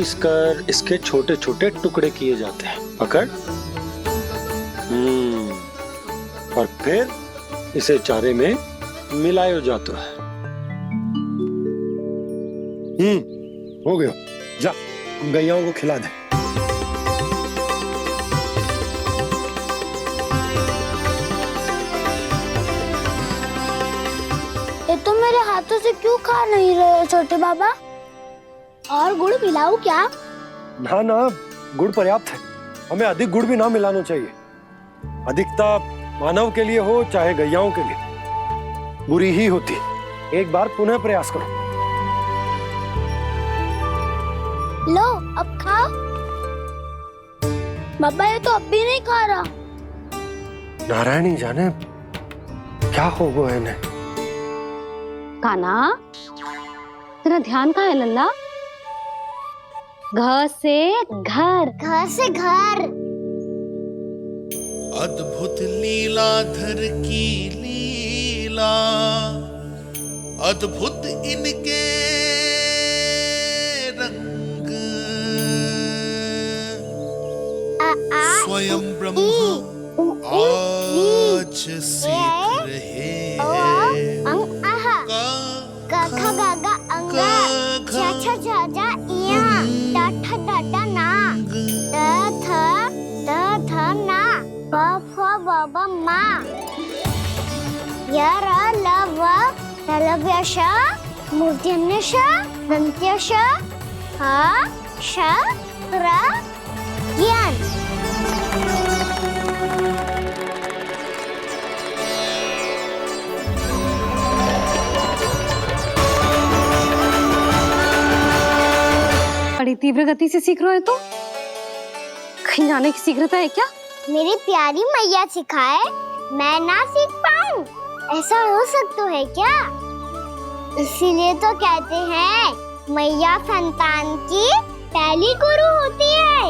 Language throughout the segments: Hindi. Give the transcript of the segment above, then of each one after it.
इसकर इसके छोटे छोटे टुकड़े किए जाते हैं। पकड़। और फिर इसे चारे में मिलाया जाता है। हो गया। जा गैयाओं को खिला दे। ये तो मेरे हाथों से क्यों खा नहीं रहे हो छोटे बाबा? और गुड़ मिलाऊं क्या? ना ना, गुड़ पर्याप्त है। हमें अधिक गुड़ भी ना मिलाना चाहिए। अधिकता मानव के लिए हो चाहे गैयाओं के लिए बुरी ही होती। एक बार पुनः प्रयास करो। लो अब खाओ। बाबा ये तो अब भी नहीं खा रहा। नारायणी जाने क्या हो गया इन्हें। कान्हा, तेरा ध्यान कहाँ है लल्ला? घर से घर। घर से घर। अद्भुत लीलाधर की लीला, अद्भुत इनके रंग, स्वयं ब्रह्म आज सीख रहे हैं। गा गा गा गा अंगा, छा छा छा जा इया, टा ठा डा डा ना, ध ना, प फ ब ब मा, य र ल व लव्य श, मूर्धन्य श, दन्त्य श, ह श र ज्ञान। बड़ी तीव्र गति से सीख रहे हो तो कहीं जाने की शीघ्रता है क्या? मेरी प्यारी मैया सिखाए, मैं ना सीख पाऊं, ऐसा हो सकता है क्या? इसीलिए तो कहते हैं मैया संतान की पहली गुरु होती है।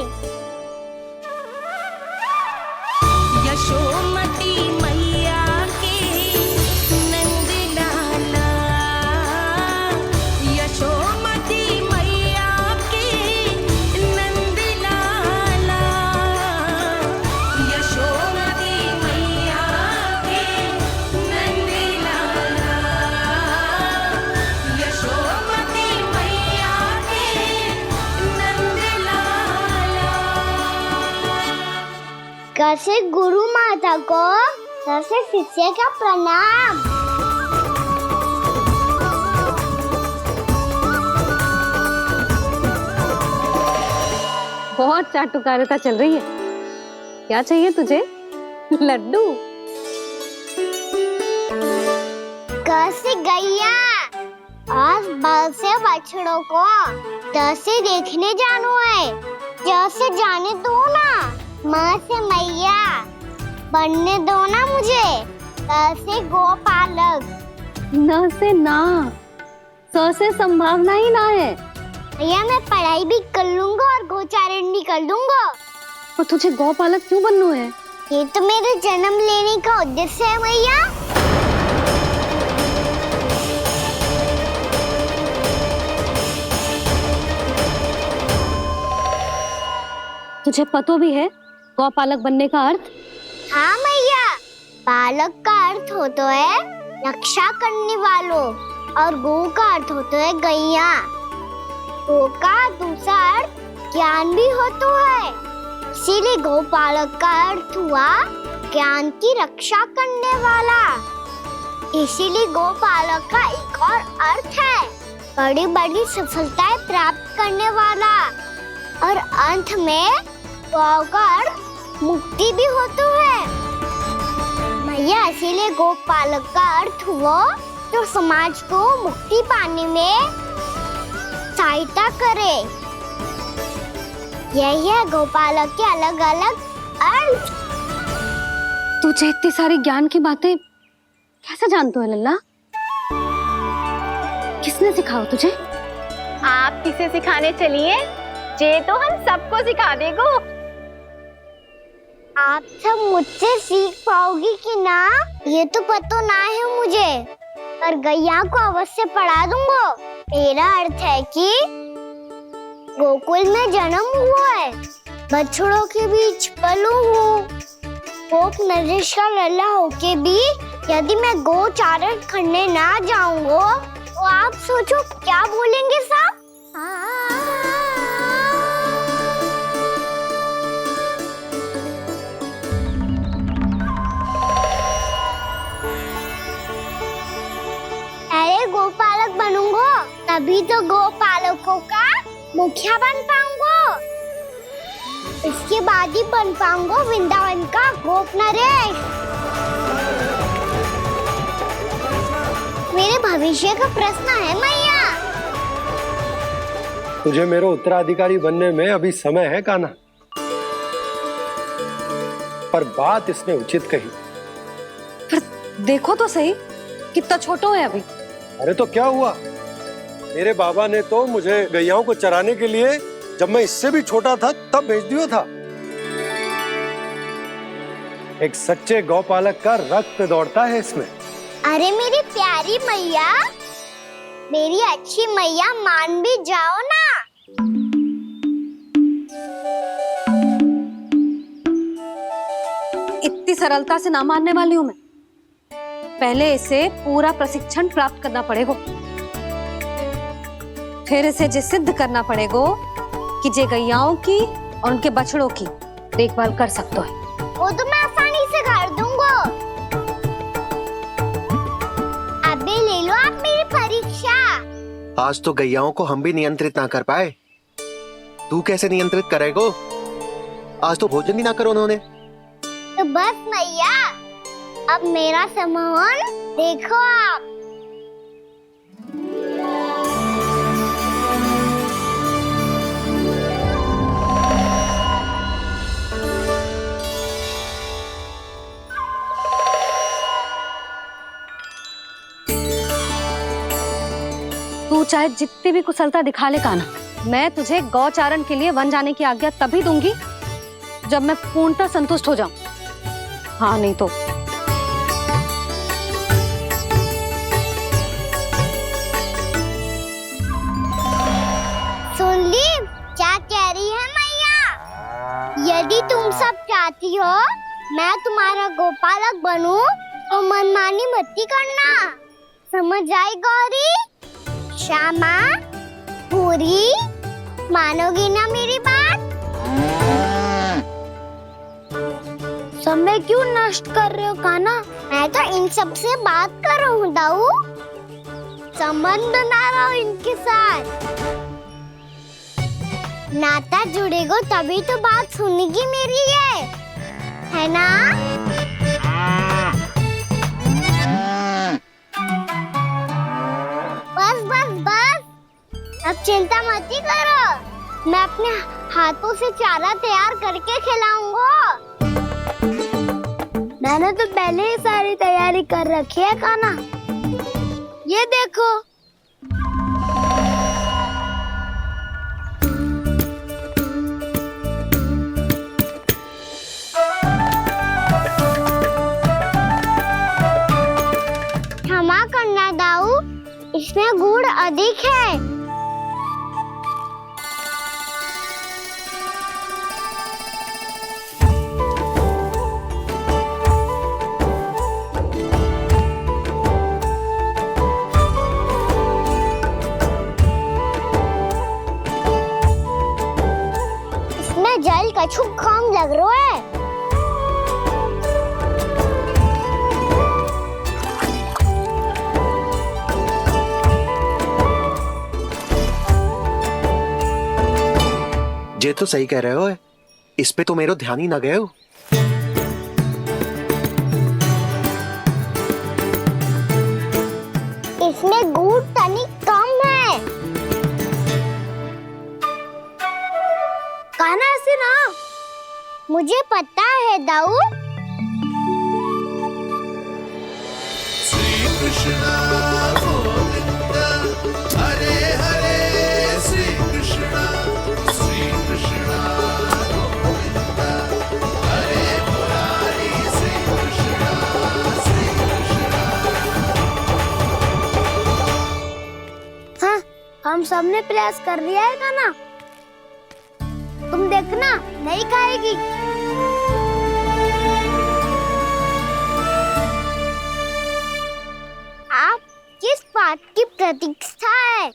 यशोमती मैया के नंद लाला, यशोमती मैया के नंद लाला, यशोमती मैया के नंद लाला, यशोमती मैया के नंद लाला। कैसे गुरु माता को, कैसे शिष्य का प्रणाम। बहुत चाटुकारिता चल रही है। क्या चाहिए तुझे? लड्डू? कैसे गैया आज बल से बछड़ों को कैसे देखने जानो है, जैसे जाने दो ना, माँ से मैया बनने दो ना मुझे। कैसे गोपालक। न से ना, स से संभावना ही ना है। भैया मैं पढ़ाई भी कर लूंगा और गोचारण भी कर दूंगा। और तुझे गौपालक क्यों बनना है? ये तो मेरे जन्म लेने का उद्देश्य है भैया। तुझे पता भी है गौपालक बनने का अर्थ? हाँ भैया, पालक का अर्थ होता है रक्षा करने वालों, और गो का अर्थ होता है गैया। गो का दूसरा अर्थ ज्ञान भी होता है, इसीलिए गोपालक का अर्थ हुआ ज्ञान की रक्षा करने वाला। इसीलिए गोपालक का एक और अर्थ है बड़ी बड़ी सफलताएं प्राप्त करने वाला, और अंत में गौ का अर्थ मुक्ति भी होता है भैया। इसीलिए गोपालक का अर्थ हुआ जो समाज को मुक्ति पाने में सहायता करे। यही है गोपालक के अलग अलग अर्थ। तुझे इतनी सारी ज्ञान की बातें कैसे जानते हो लल्ला? किसने सिखाओ तुझे? आप किसे सिखाने चलिए, जे तो हम सबको सिखा देगो। आप सब मुझसे सीख पाओगी कि ना ये तो पता ना है मुझे, पर गैया को अवश्य पढ़ा दूंगा। मेरा अर्थ है कि गोकुल में जन्म हुआ है, बछड़ों के बीच पलू हूँ। गोप नरेश का लल्ला होके भी यदि मैं गोचारण करने ना जाऊंगा तो आप सोचो क्या बोलेंगे साहब? अरे गोपालक बनूंगा तभी तो गोपालकों का मुखिया बन पाऊंगा। इसके बाद ही बन पाऊंगा वृंदावन का गोप नरेश। मेरे भविष्य का प्रश्न है मैया। तुझे मेरा उत्तराधिकारी बनने में अभी समय है कान्हा, पर बात इसने उचित कही। पर देखो तो सही, कितना छोटो है अभी। अरे तो क्या हुआ, मेरे बाबा ने तो मुझे गैयाओं को चराने के लिए जब मैं इससे भी छोटा था तब भेज दिया था। एक सच्चे गौपालक का रक्त दौड़ता है इसमें। अरे मेरी प्यारी मैया, मेरी अच्छी मैया, मान भी जाओ ना। इतनी सरलता से ना मानने वाली हूं मैं। पहले इसे पूरा प्रशिक्षण प्राप्त करना पड़ेगा, फिर इसे जे सिद्ध करना पड़ेगा कि जे गैयाओं की और उनके बछड़ों की देखभाल कर सकते है। वो तो मैं आसानी से कर दूंगा। अबे ले लो आप मेरी परीक्षा। आज तो गैयाओं को हम भी नियंत्रित ना कर पाए, तू कैसे नियंत्रित करेगो? आज तो भोजन भी ना करो उन्होंने। तो बस मैया, अब मेरा सम्मान देखो आप। तू चाहे जितनी भी कुशलता दिखा ले कान्हा, मैं तुझे गौचारण के लिए वन जाने की आज्ञा तभी दूंगी जब मैं पूर्णतः संतुष्ट हो जाऊं। हाँ नहीं तो सुन ली क्या कह रही है मैया? यदि तुम सब चाहती हो मैं तुम्हारा गोपालक बनूं तो मनमानी मत करना, समझ आई गौरी? श्यामा, पूरी, मानोगी ना मेरी बात? समय क्यों नष्ट कर रहे हो कान्हा? मैं तो इन सब से बात कर रहा हूँ दाऊ, संबंध बना रहा हूँ इनके साथ। नाता जुड़ेगा तभी तो बात सुनेगी मेरी है ना? बस बस बस, अब चिंता मत ही करो, मैं अपने हाथों से चारा तैयार करके खिलाऊंगा। मैंने तो पहले ही सारी तैयारी कर रखी है कान्हा, ये देखो। क्षमा करना दाऊ, इसमें गुड़ अधिक है। इसमें जल कछु कम लग रहा है। ये तो सही कह रहे हो, इस पे तो मेरो ध्यान ही ना गए हो। इसमें गुड़ तनिक कम है। कान्हा से ना, मुझे पता है दाऊ। श्री कृष्ण गोविंद हरे हरे, श्री कृष्ण गोविंद हरे मुरारी, श्री कृष्ण हाँ, हम सबने प्रयास कर लिया है कान्हा। नहीं खाएगी। आप किस बात की प्रतीक्षा है?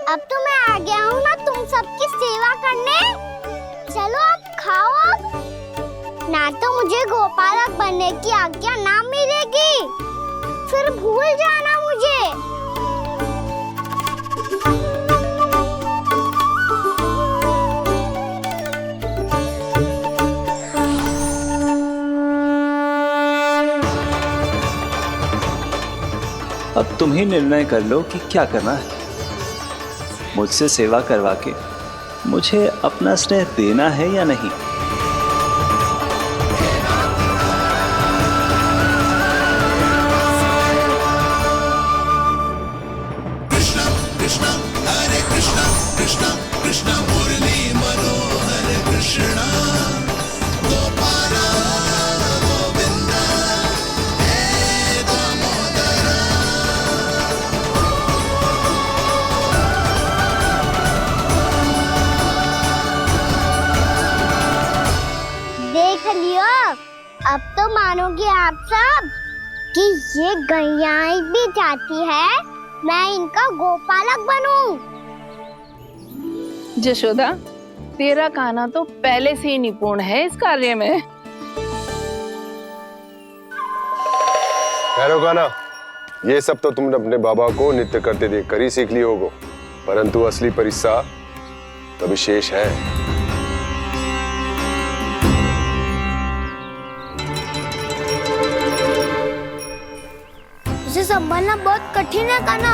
अब तो मैं आ गया हूँ ना तुम सबकी सेवा करने। चलो अब खाओ अब। ना तो मुझे गोपालक बनने की आज्ञा ना मिलेगी, फिर भूल जाना मुझे। अब तुम ही निर्णय कर लो कि क्या करना है। मुझसे सेवा करवा के मुझे अपना स्नेह देना है या नहीं। कृष्ण कृष्ण हरे कृष्ण कृष्ण कृष्ण मुरली मनोहर कृष्ण गोपाल गोविंद हे दामोदर। देख लियो, अब तो मानोगे आप सब कि ये गैयाएं भी चाहती है मैं इनका गोपालक बनूं। जशोदा, तेरा कान्हा तो पहले से ही निपुण है इस कार्य में। ठहरो कान्हा, ये सब तो तुमने अपने बाबा को नृत्य करते देख कर ही सीख ली होगो, परंतु असली परिस्सा तो विशेष है। इसे संभालना बहुत कठिन है कान्हा।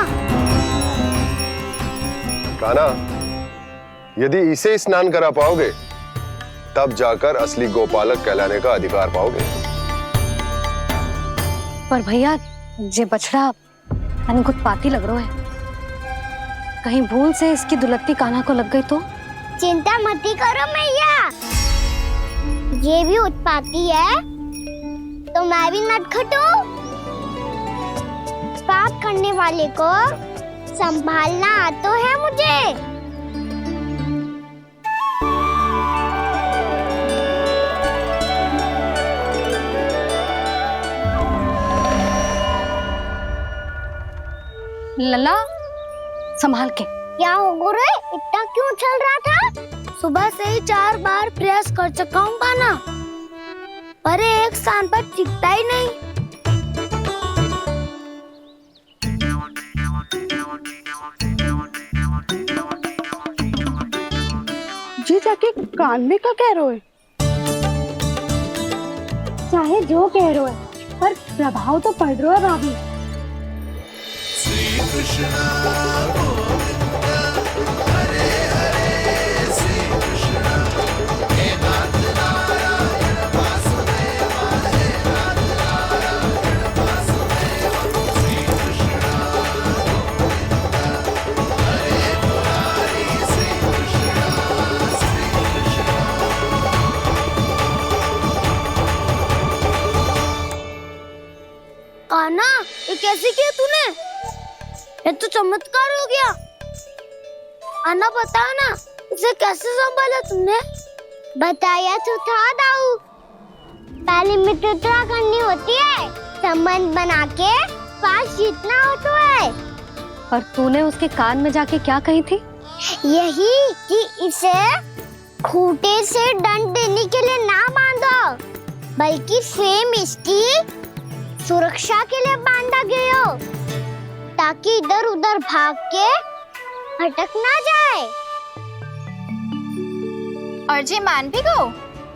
कान्हा, यदि इसे स्नान करा पाओगे तब जाकर असली गोपालक कहलाने का अधिकार पाओगे। पर भैया ये बछड़ा उत्पाती लग रहा है, कहीं भूल से इसकी दुलत्ती कान्हा को लग गई तो? चिंता मत करो मैया, ये भी उत्पाती है तो मैं भी नटखट हूँ। पाप करने वाले को संभालना आता है मुझे। लला संभाल के। क्या हो गुरु, इतना क्यों चल रहा था? सुबह से ही 4 बार प्रयास कर चुका हूँ कान्हा, पर एक स्थान पर टिकता ही नहीं। जी जाके कान में का कह रहे हो? चाहे जो कह रहे हो पर प्रभाव तो पड़ रहा है भाभी। श्री कृष्ण गोविंद हरे हरे श्री कृष्ण हे नाथ नारायण वासुदेव हे नाथ नारायण वासुदेव। श्री कृष्ण गोविंद हरे मुरारी श्री कृष्ण श्री कृष्ण। कान्हा, ये कैसे किया तूने? ये तो चमत्कार हो गया। अन्ना बताओ ना, इसे कैसे संभाला तुमने? बताया तो था दाऊ, पहले मित्रता करनी होती है, संबंध बना के पास जीतना होता है। पर तूने उसके कान में जाके क्या कही थी? यही कि इसे खूंटे से दंड देने के लिए ना बांधो, बल्कि स्वयं इसकी सुरक्षा के लिए बांधा गया हो, ताकि इधर उधर भाग के भटक ना जाए। और जी मान भी गो?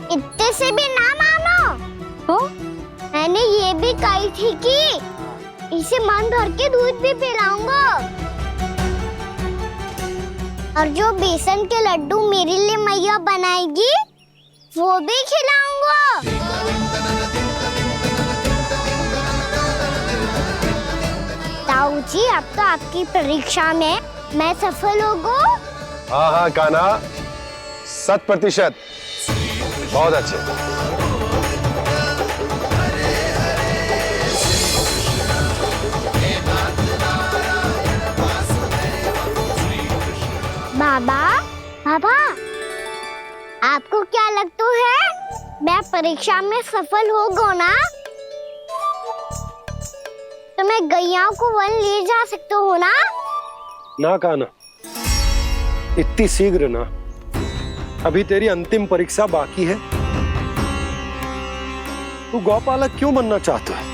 इतने से भी ना मानो तो मैंने ये भी कही थी कि इसे मन भर के दूध भी पिलाऊंगा, और जो बेसन के लड्डू मेरे लिए मैया बनाएगी वो भी खिलाऊंगा। ताऊ जी, अब तो आपकी परीक्षा में मैं सफल हो गो। हाँ हाँ कान्हा, 100%। बहुत अच्छे। बाबा, बाबा, आपको क्या अलग तो है। मैं परीक्षा में सफल हो गो ना तो मैं गैया को वन ले जा सकते हो ना। ना कान्हा, इतनी शीघ्र ना, अभी तेरी अंतिम परीक्षा बाकी है। तू गौपालक क्यों बनना चाहता है?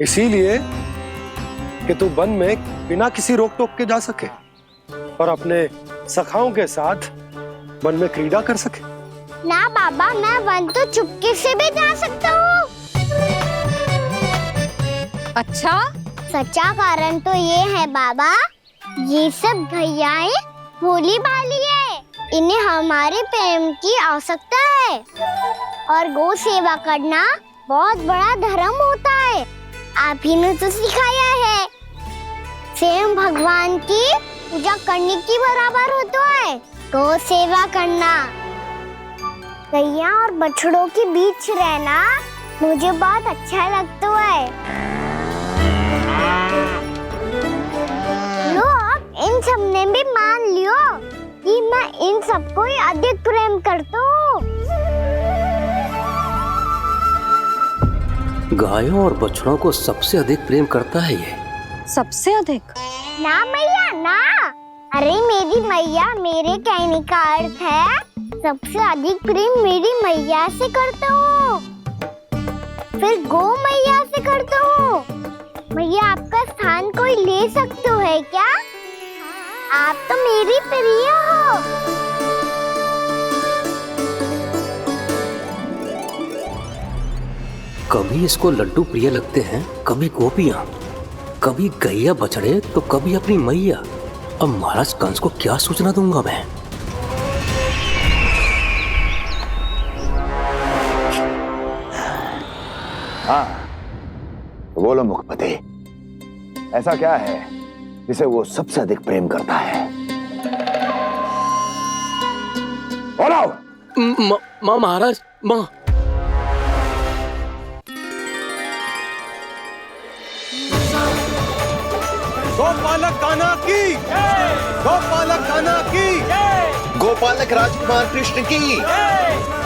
इसीलिए कि तू वन में बिना किसी रोक टोक के जा सके और अपने सखाओं के साथ वन में क्रीड़ा कर सके। ना बाबा, मैं वन तो चुपके से भी जा सकता हूँ। अच्छा, सच्चा कारण तो ये है बाबा, ये सब भैयाएं भोली भाली है, इन्हें हमारे प्रेम की आवश्यकता है और गौ सेवा करना बहुत बड़ा धर्म होता है। आप ही ने तो सिखाया है, स्वयं भगवान की पूजा करने की बराबर होता है गौ सेवा करना। गैया और बछड़ों के बीच रहना मुझे बहुत अच्छा लगता है। लो, इन सब ने भी मान लियो कि मैं इन सबको ही अधिक प्रेम करता हूँ। गायों और बछड़ों को सबसे अधिक प्रेम करता है ये। सबसे अधिक? ना मैया ना, अरे मेरी मैया, मेरे कहने का अर्थ है सबसे अधिक प्रेम मेरी मैया से करता हूँ, फिर गौ मैया से करता हूँ। मैया, आपका स्थान कोई ले सकते है क्या? आप तो मेरी प्रिय हो। कभी इसको लड्डू प्रिय लगते हैं, कभी गोपियां, कभी गैया बछड़े, तो कभी अपनी मैया। अब महाराज कंस को क्या सूचना दूंगा मैं? हाँ, तो बोलो मुखपति, ऐसा क्या है जिसे वो सबसे अधिक प्रेम करता है? बोलो। माँ महाराज, माँ। गोपालक कान्हा की, गोपालक कान्हा की, गोपालक राजकुमार कृष्ण की,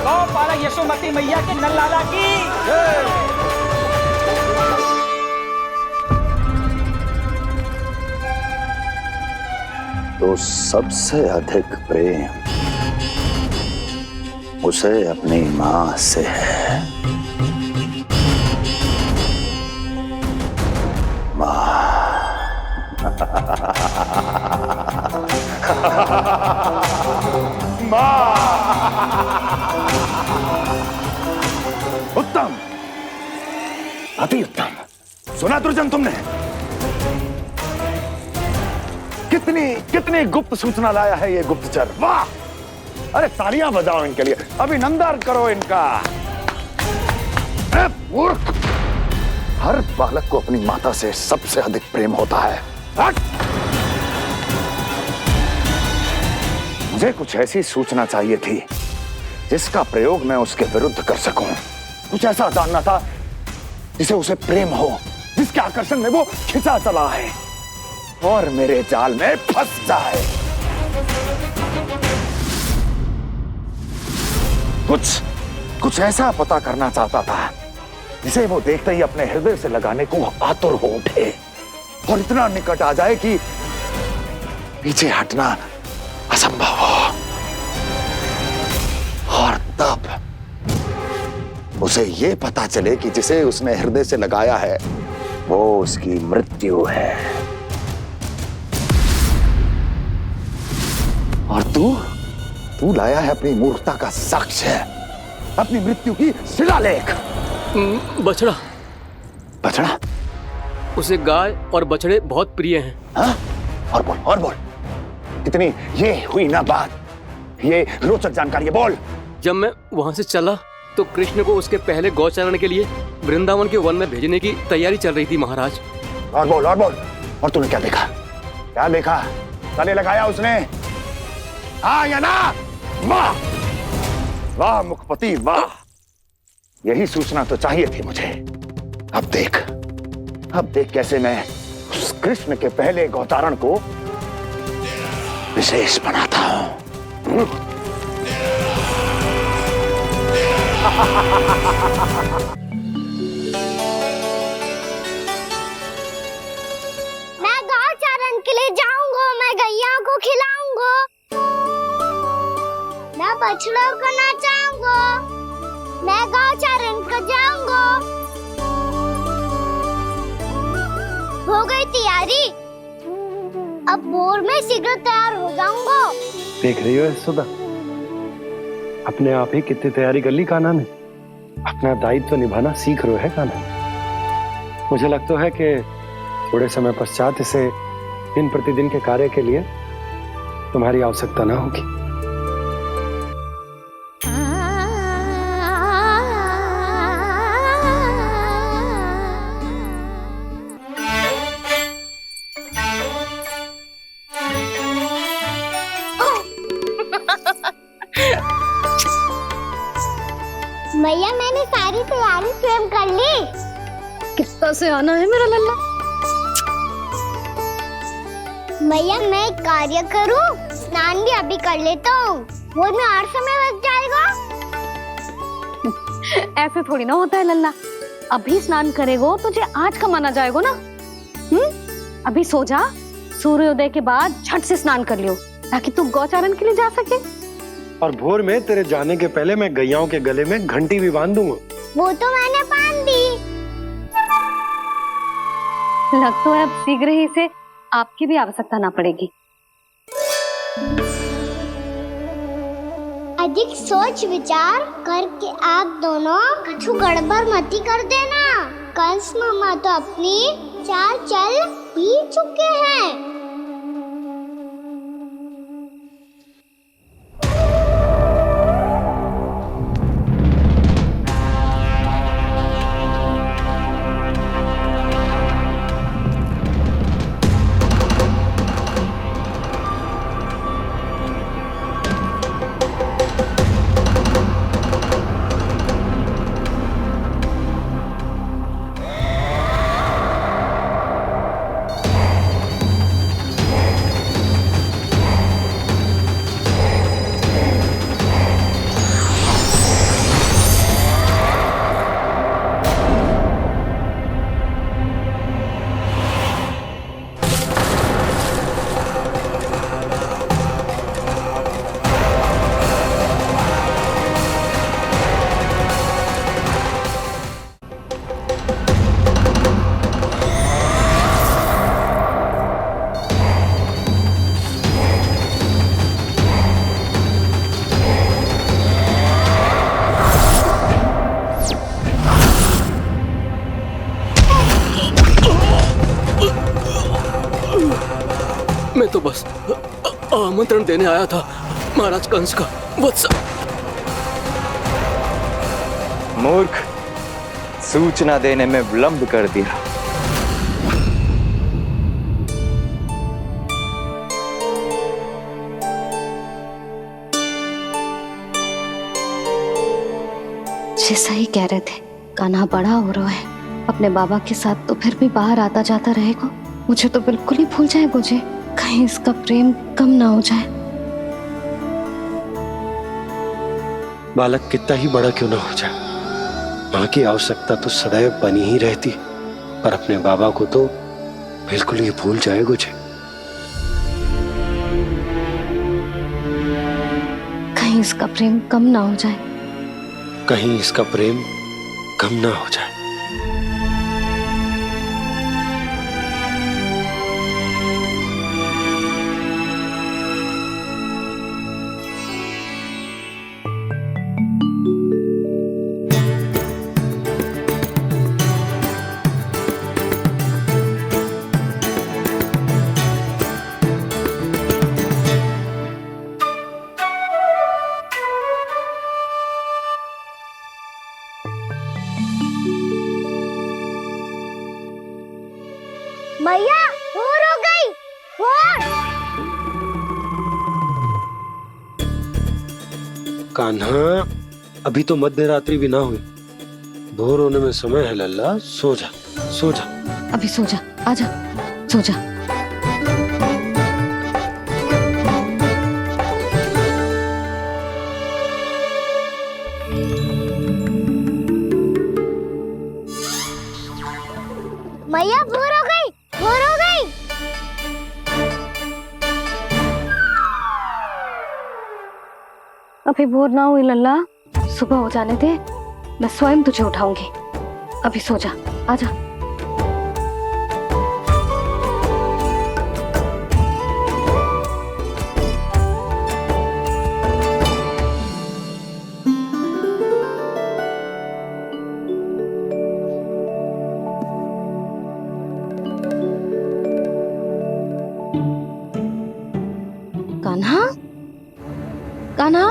गोपालक यशोमती मैया के नल्लाला की। तो सबसे अधिक प्रेम उसे अपनी माँ से है। माँ। माँ। उत्तम, अति उत्तम। सुना दुर्जन तुमने? कितनी गुप्त सूचना लाया है ये गुप्तचर। वाह! अरे तालियां बजाओ इनके लिए, अभिनंदन करो इनका। मूर्ख! हर बालक को अपनी माता से सबसे अधिक प्रेम होता है। हट! मुझे कुछ ऐसी सूचना चाहिए थी जिसका प्रयोग मैं उसके विरुद्ध कर सकूं। कुछ ऐसा जानना था जिसे उसे प्रेम हो, जिसके आकर्षण में वो खिंचा चला है और मेरे जाल में फंस जाए। कुछ ऐसा पता करना चाहता था जिसे वो देखते ही अपने हृदय से लगाने को आतुर हो उठे और इतना निकट आ जाए कि पीछे हटना असंभव हो। और तब उसे ये पता चले कि जिसे उसने हृदय से लगाया है वो उसकी मृत्यु है। और तू लाया है अपनी मूर्खता का साक्ष्य, अपनी मृत्यु की शिलालेख। बछड़ा। बछड़ा? उसे गाय और बछड़े बहुत प्रिय हैं। हाँ? और बोल। कितनी ये हुई ना बात, ये रोचक जानकारी है, बोल। जब मैं वहां से चला तो कृष्ण को उसके पहले गौचारण के लिए वृंदावन के वन में भेजने की तैयारी चल रही थी महाराज। और बोल। और तूने क्या देखा? गले लगाया उसने? हाँ या ना? वाह वाह मुखपति वाह, यही सूचना तो चाहिए थी मुझे। अब देख कैसे मैं उस कृष्ण के पहले गौतारण को विशेष बनाता हूं। मैं गांव चारण के लिए जाऊंगा, मैं गैया को खिलाऊंगा, मैं बछड़ों को नचाऊंगा, मैं गांव चारण को जाऊंगा। हो गई तैयारी, अब भोर में शीघ्र तैयार हो जाऊंगा। देख रही हो सुधा, अपने आप ही कितनी तैयारी कर ली कान्हा ने। अपना दायित्व निभाना सीख रहे है कान्हा। मुझे लगता है कि थोड़े समय पश्चात इसे दिन प्रतिदिन के कार्य के लिए तुम्हारी आवश्यकता ना होगी। भैया मैंने सारी तैयारी स्वयं कर ली। कितना से आना है मेरा लल्ला? भैया मैं एक कार्य करूं, स्नान भी अभी कर लेता हूँ, वो में और समय लग जाएगा। ऐसे थोड़ी ना होता है लल्ला, अभी स्नान करेगो तुझे आज का माना जाएगा ना। अभी सो जा, सूर्योदय के बाद झट से स्नान कर लियो ताकि तू गौचारण के लिए जा सके। और भोर में तेरे जाने के पहले मैं गैयाओं के गले में घंटी भी बांध दूंगा। वो तो मैंने बांध दी। लग तो है अब शीघ्र ही से आपकी भी आवश्यकता ना पड़ेगी। अधिक सोच विचार करके आप दोनों कछु गड़बड़ मती कर देना। कंस मामा तो अपनी चाल चल ही चुके हैं। मैं तो बस आमंत्रण देने आया था महाराज कंस का। वत्स मूर्ख, सूचना देने में विलंब कर दिया। जैसा ही कह रहे थे, कान्हा बड़ा हो रहा है, अपने बाबा के साथ तो फिर भी बाहर आता जाता रहेगा। मुझे तो बिल्कुल ही भूल जाए मुझे, कहीं इसका प्रेम कम ना हो जाए। बालक कितना ही बड़ा क्यों ना हो जाए, माँ की आवश्यकता तो सदैव बनी ही रहती, पर अपने बाबा को तो बिल्कुल ही भूल जाए मुझे। कहीं इसका प्रेम कम ना हो जाए, कहीं इसका प्रेम कम ना हो जाए। भैया भोर हो गई, भोर। कान्हा, अभी तो मध्य रात्रि भी ना हुई, भोर होने में समय है लल्ला। सो जा, सो जा। अभी सो जा, आजा, सो जा। अभी भोर ना हुई लल्ला, सुबह हो जाने दे, मैं स्वयं तुझे उठाऊंगी। अभी सो जा, आजा। कान्हा, कान्हा,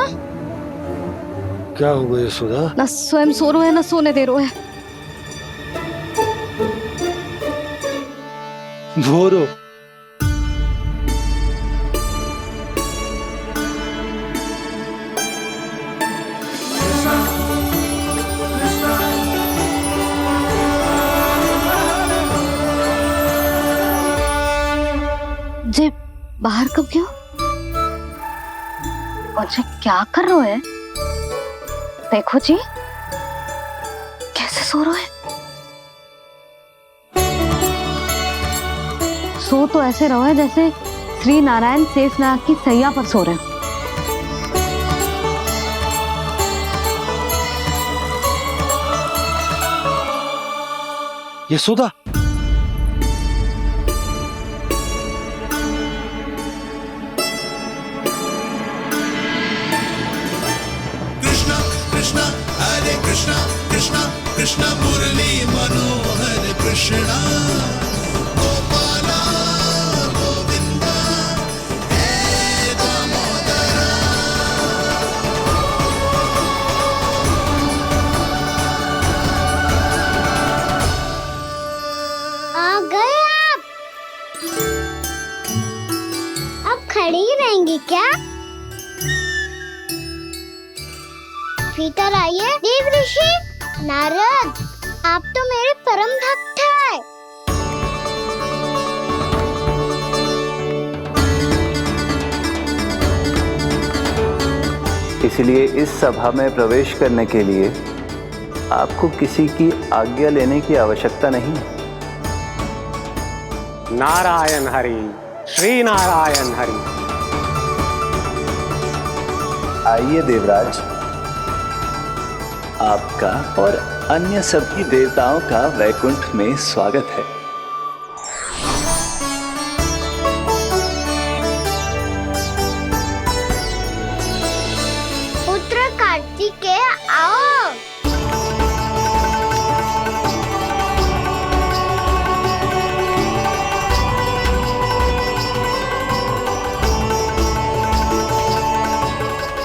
क्या हो गया यशोदा? ना स्वयं सो रहे है ना सोने दे रहे है। भोरो जे बाहर कब क्यों? और जे क्या कर रहे है? देखो जी कैसे सो रहे हैं। सो तो ऐसे रहो है जैसे श्री नारायण शेषनाग की सैया पर सो रहे हैं। यशोदा, कृष्णा कृष्णा हरे कृष्णा कृष्णा कृष्णा मुरली मनोहर कृष्णा गोपाला गोविंदा हे दामोदरा। आ गए आप। अब खड़ी ही रहेंगी क्या? भीतर आइए। देव ऋषि नारद, आप तो मेरे परम भक्त हैं। इसलिए इस सभा में प्रवेश करने के लिए आपको किसी की आज्ञा लेने की आवश्यकता नहीं है। नारायण हरि, श्री नारायण हरि। आइए देवराज, आपका और अन्य सभी देवताओं का वैकुंठ में स्वागत है। पुत्र कार्तिकेय आओ।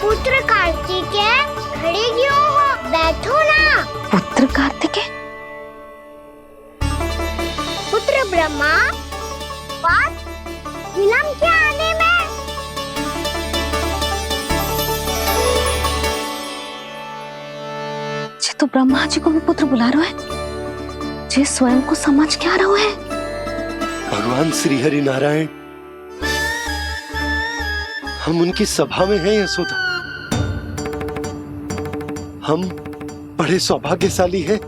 पुत्र कार्तिकेय खड़े क्यों हो? बैठो ना। पुत्र कार्तिकेय, पुत्र ब्रह्मा, बात विलंब क्या आने में? जे तो ब्रह्मा जी को भी पुत्र बुला रहे है, जे स्वयं को समझ क्या रहे है। भगवान श्री हरि नारायण, हम उनकी सभा में हैं यशोदा। हम बड़े सौभाग्यशाली हैं।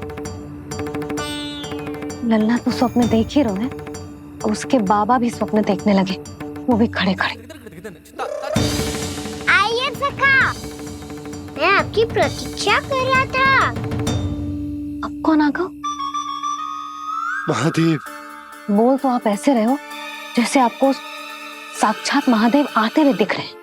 लल्ला तो स्वप्न देख ही रहे हैं, उसके बाबा भी स्वप्न देखने लगे, वो भी खड़े खड़े। आइए सखा, मैं आपकी प्रतीक्षा कर रहा था। अब कौन आ गया? महादेव। बोल तो आप ऐसे रहे हो जैसे आपको साक्षात महादेव आते हुए दिख रहे हैं।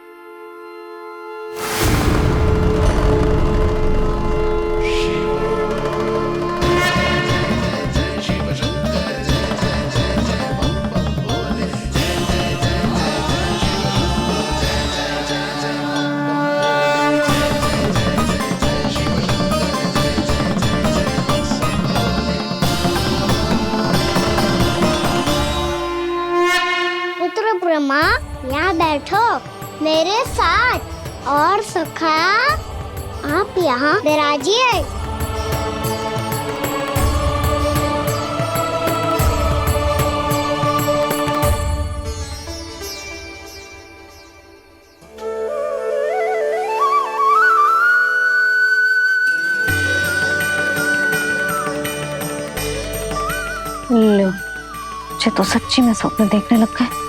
पुत्र ब्रह्मा, यहाँ बैठो मेरे साथ। और सखा, आप यहाँ विराजिए। लो, मुझे तो सच्ची में स्वप्न देखने लग गए।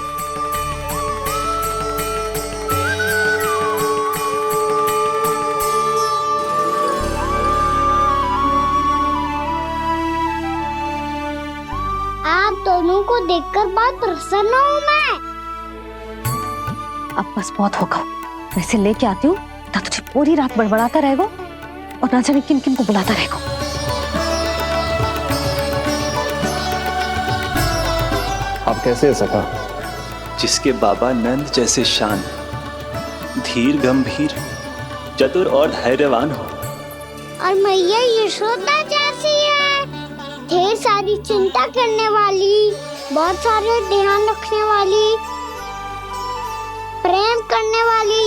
हर बात प्रसन्न हूँ मैं। अब बस बहुत होगा, वैसे लेके आती हूँ ना, तुझे पूरी रात बड़बड़ाता रहेगा और ना जाने किन किन को बुलाता रहेगा। आप कैसे है सखा? जिसके बाबा नंद जैसे शान, धीर गंभीर, चतुर और धैर्यवान हो, और मैया यशोदा जैसी है, ढेर सारी चिंता करने वाली, बहुत सारे ध्यान रखने वाली, प्रेम करने वाली।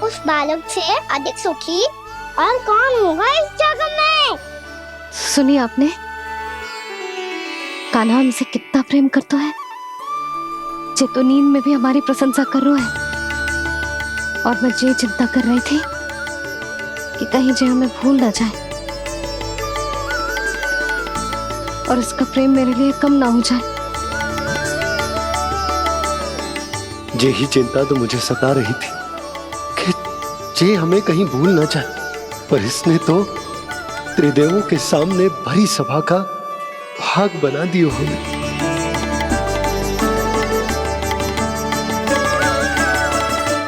उस बालक से अधिक सुखी और कौन होगा इस जगत में? सुनिए आपने, कान्हा हमसे कितना प्रेम करता है, जे तो नींद में भी हमारी प्रशंसा कर रहा है। और मैं ये चिंता कर रही थी कि कहीं जे हमें भूल ना जाए और इसका प्रेम मेरे लिए कम ना हो जाए। यही चिंता तो मुझे सता रही थी कि जे हमें कहीं भूल ना जाए, पर इसने तो त्रिदेवों के सामने भरी सभा का भाग बना दियो हमें।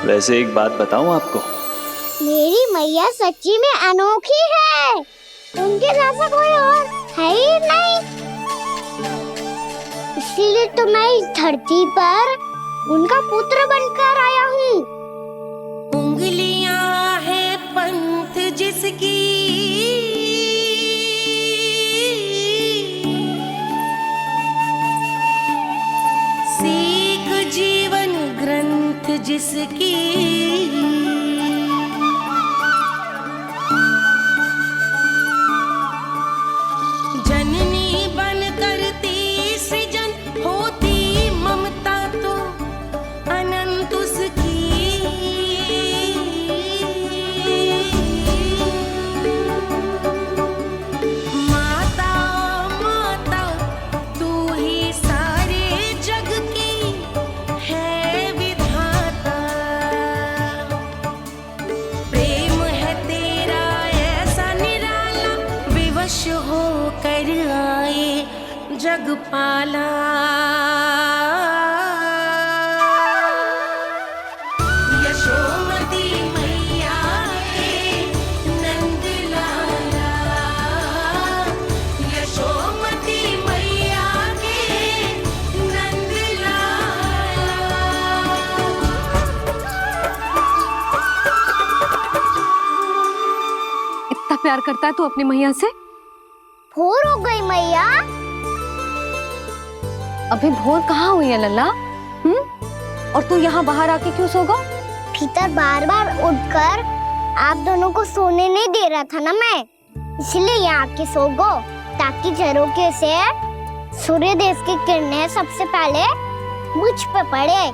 वैसे एक बात बताऊं आपको, मेरी मैया सच्ची में अनोखी है, उनके जैसा कोई और है ही नहीं। इसीलिए तो मैं इस धरती पर उनका पुत्र बनकर आया हूँ। उंगलियां है पंथ जिसकी, सीख जीवन ग्रंथ जिसकी, जननी बन करती सृजन होती ममता तो अनंत उसकी। माता माता तू ही सारे जग की है विधाता, प्रेम है तेरा ऐसा निराला, विवश हो कर आए जग पाला। यशोमती मैया के नंद लाला, यशोमती मैया के नंद लाला। इतना प्यार करता है तू अपनी मैया से? भोर हो गई मैया। अभी भोर कहाँ हुई है लल्ला? और तू यहाँ बाहर आके क्यों सो गया? भीतर बार बार उठकर आप दोनों को सोने नहीं दे रहा था ना मैं, इसलिए यहाँ आके सो गो, ताकि झरोखे से सूर्य देव की किरणें सबसे पहले मुझ पे पड़े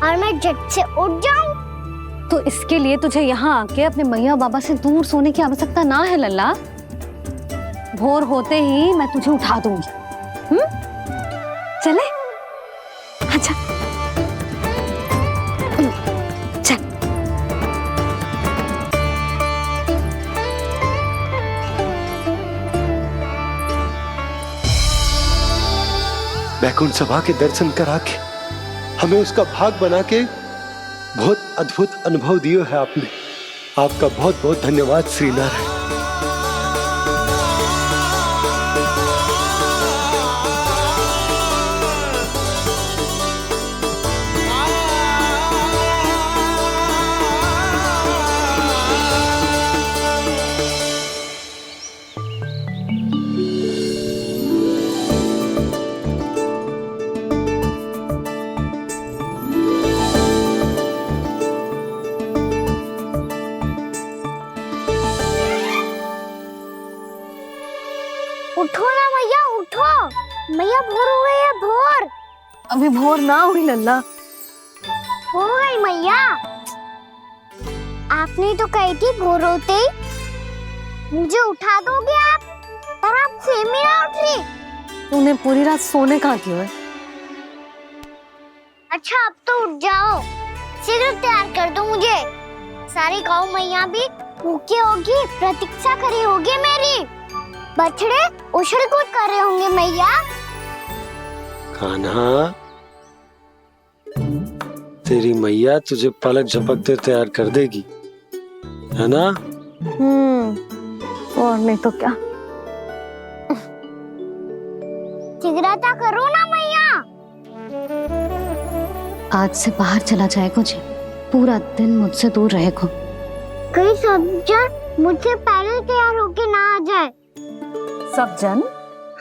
और मैं झट से उठ जाऊं। तो इसके लिए तुझे यहाँ आके अपने मैया बाबा से दूर सोने की आवश्यकता ना है लल्ला। भोर होते ही मैं तुझे उठा दूंगी। चले? अच्छा चल। बैकुंठ सभा के दर्शन करा के हमें उसका भाग बना के बहुत अद्भुत अनुभव दियो है आपने। आपका बहुत बहुत धन्यवाद श्री नारायण। उठो ना मैया, उठो। मैया भोर हो गई है, भोर। अभी भोर ना हुई लल्ला। हो गई मैया। आपने तो कही थी भोर होते ही मुझे उठा दोगे आप, पर आप फिर भी ना उठ रही। तूने पूरी रात सोने कहाँ क्यों है? अच्छा अब तो उठ जाओ, शीघ्र तैयार कर दो मुझे। सारी गाँव मैया भी भूखी होगी, प्रतीक्षा करी होगी मेरी। बछड़े उछल कूद कर रहे होंगे मैया। कान्हा, तेरी मैया तुझे पलक झपकते तैयार कर देगी, है ना? और नहीं तो क्या। जिगराता करो ना मैया। आज से बाहर चला जाएगा जी, पूरा दिन मुझसे दूर रहेगा। कहीं सब जन मुझसे पहले तैयार होके ना आ जाए। सब जन?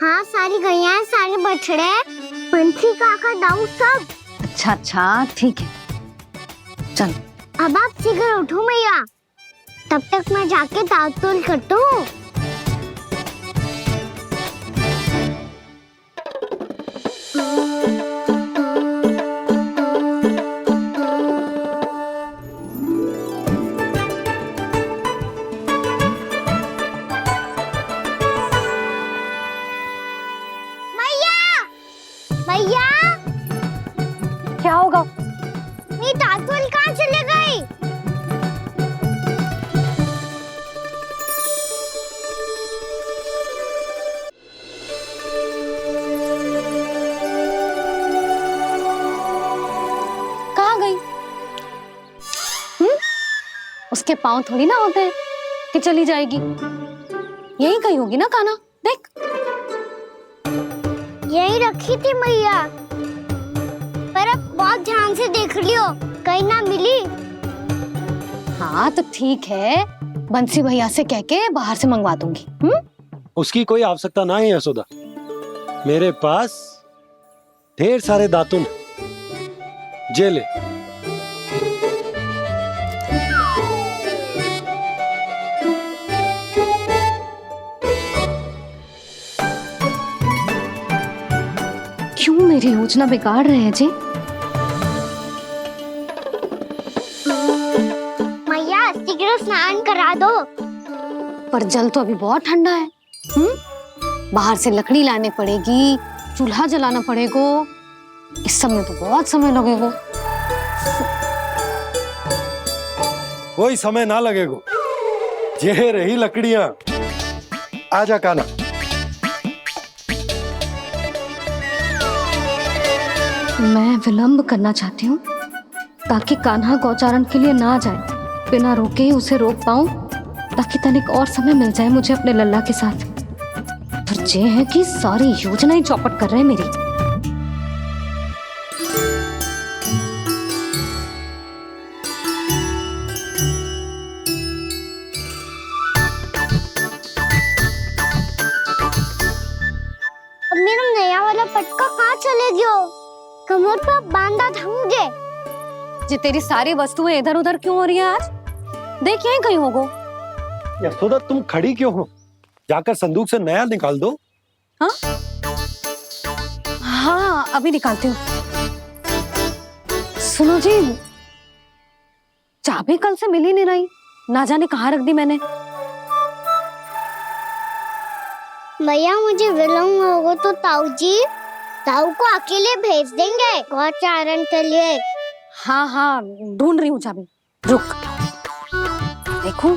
हाँ, सारी गैया, सारे बछड़े, पंछी, काका, दाऊ सब। अच्छा ठीक है, चल। अब आप शीघ्र उठो मैया, तब तक मैं जाके ताल-तोल करता हूँ। मैया, क्या होगा? मेरी ताल-तोल कहाँ चले गई? कहाँ गई? उसके पाँव थोड़ी ना होते हैं कि चली जाएगी। यही कहीं होगी ना कान्हा, देख। यही रखी थी मैया, पर अब बहुत ध्यान से देख लियो, कहीं ना मिली। हाँ तो ठीक है, बंसी भैया से कह के बाहर से मंगवा दूंगी। उसकी कोई आवश्यकता ना है यशोदा, मेरे पास ढेर सारे दातुन, जे ले। क्यों मेरी योजना बिगाड़ रहे हैं जी? मैया, शीघ्र स्नान करा दो। पर जल तो अभी बहुत ठंडा है। बाहर से लकड़ी लाने पड़ेगी, चूल्हा जलाना पड़ेगा। इस सब में तो बहुत समय लगेगा। कोई समय ना लगेगा, ये रही लकड़ियां। आजा कान्हा। मैं विलंब करना चाहती हूँ ताकि कान्हा गौचारण के लिए ना जाए, बिना रोके ही उसे रोक पाऊं, ताकि तनिक और समय मिल जाए मुझे अपने लल्ला के साथ। पर ये है कि सारी योजना ही चौपट कर रहे हैं मेरी। अब मेरा नया वाला पटका कहाँ चले गयो? कमर पर बांधा था मुझे। जी तेरी सारी वस्तुएं इधर उधर क्यों हो रही है आज? देख यहीं कहीं होगो। यशोदा, तुम खड़ी क्यों हो? जाकर संदूक से नया निकाल दो। हाँ हाँ, अभी निकालती हूँ। सुनो जी, चाबी कल से मिल ही नहीं रही, ना जाने कहाँ रख दी मैंने। भैया, मुझे विलम्ब होगा तो ताऊ को अकेले भेज देंगे गौचारण के लिए। हाँ हाँ, ढूंढ रही हूँ चाबी, रुक। देखूं।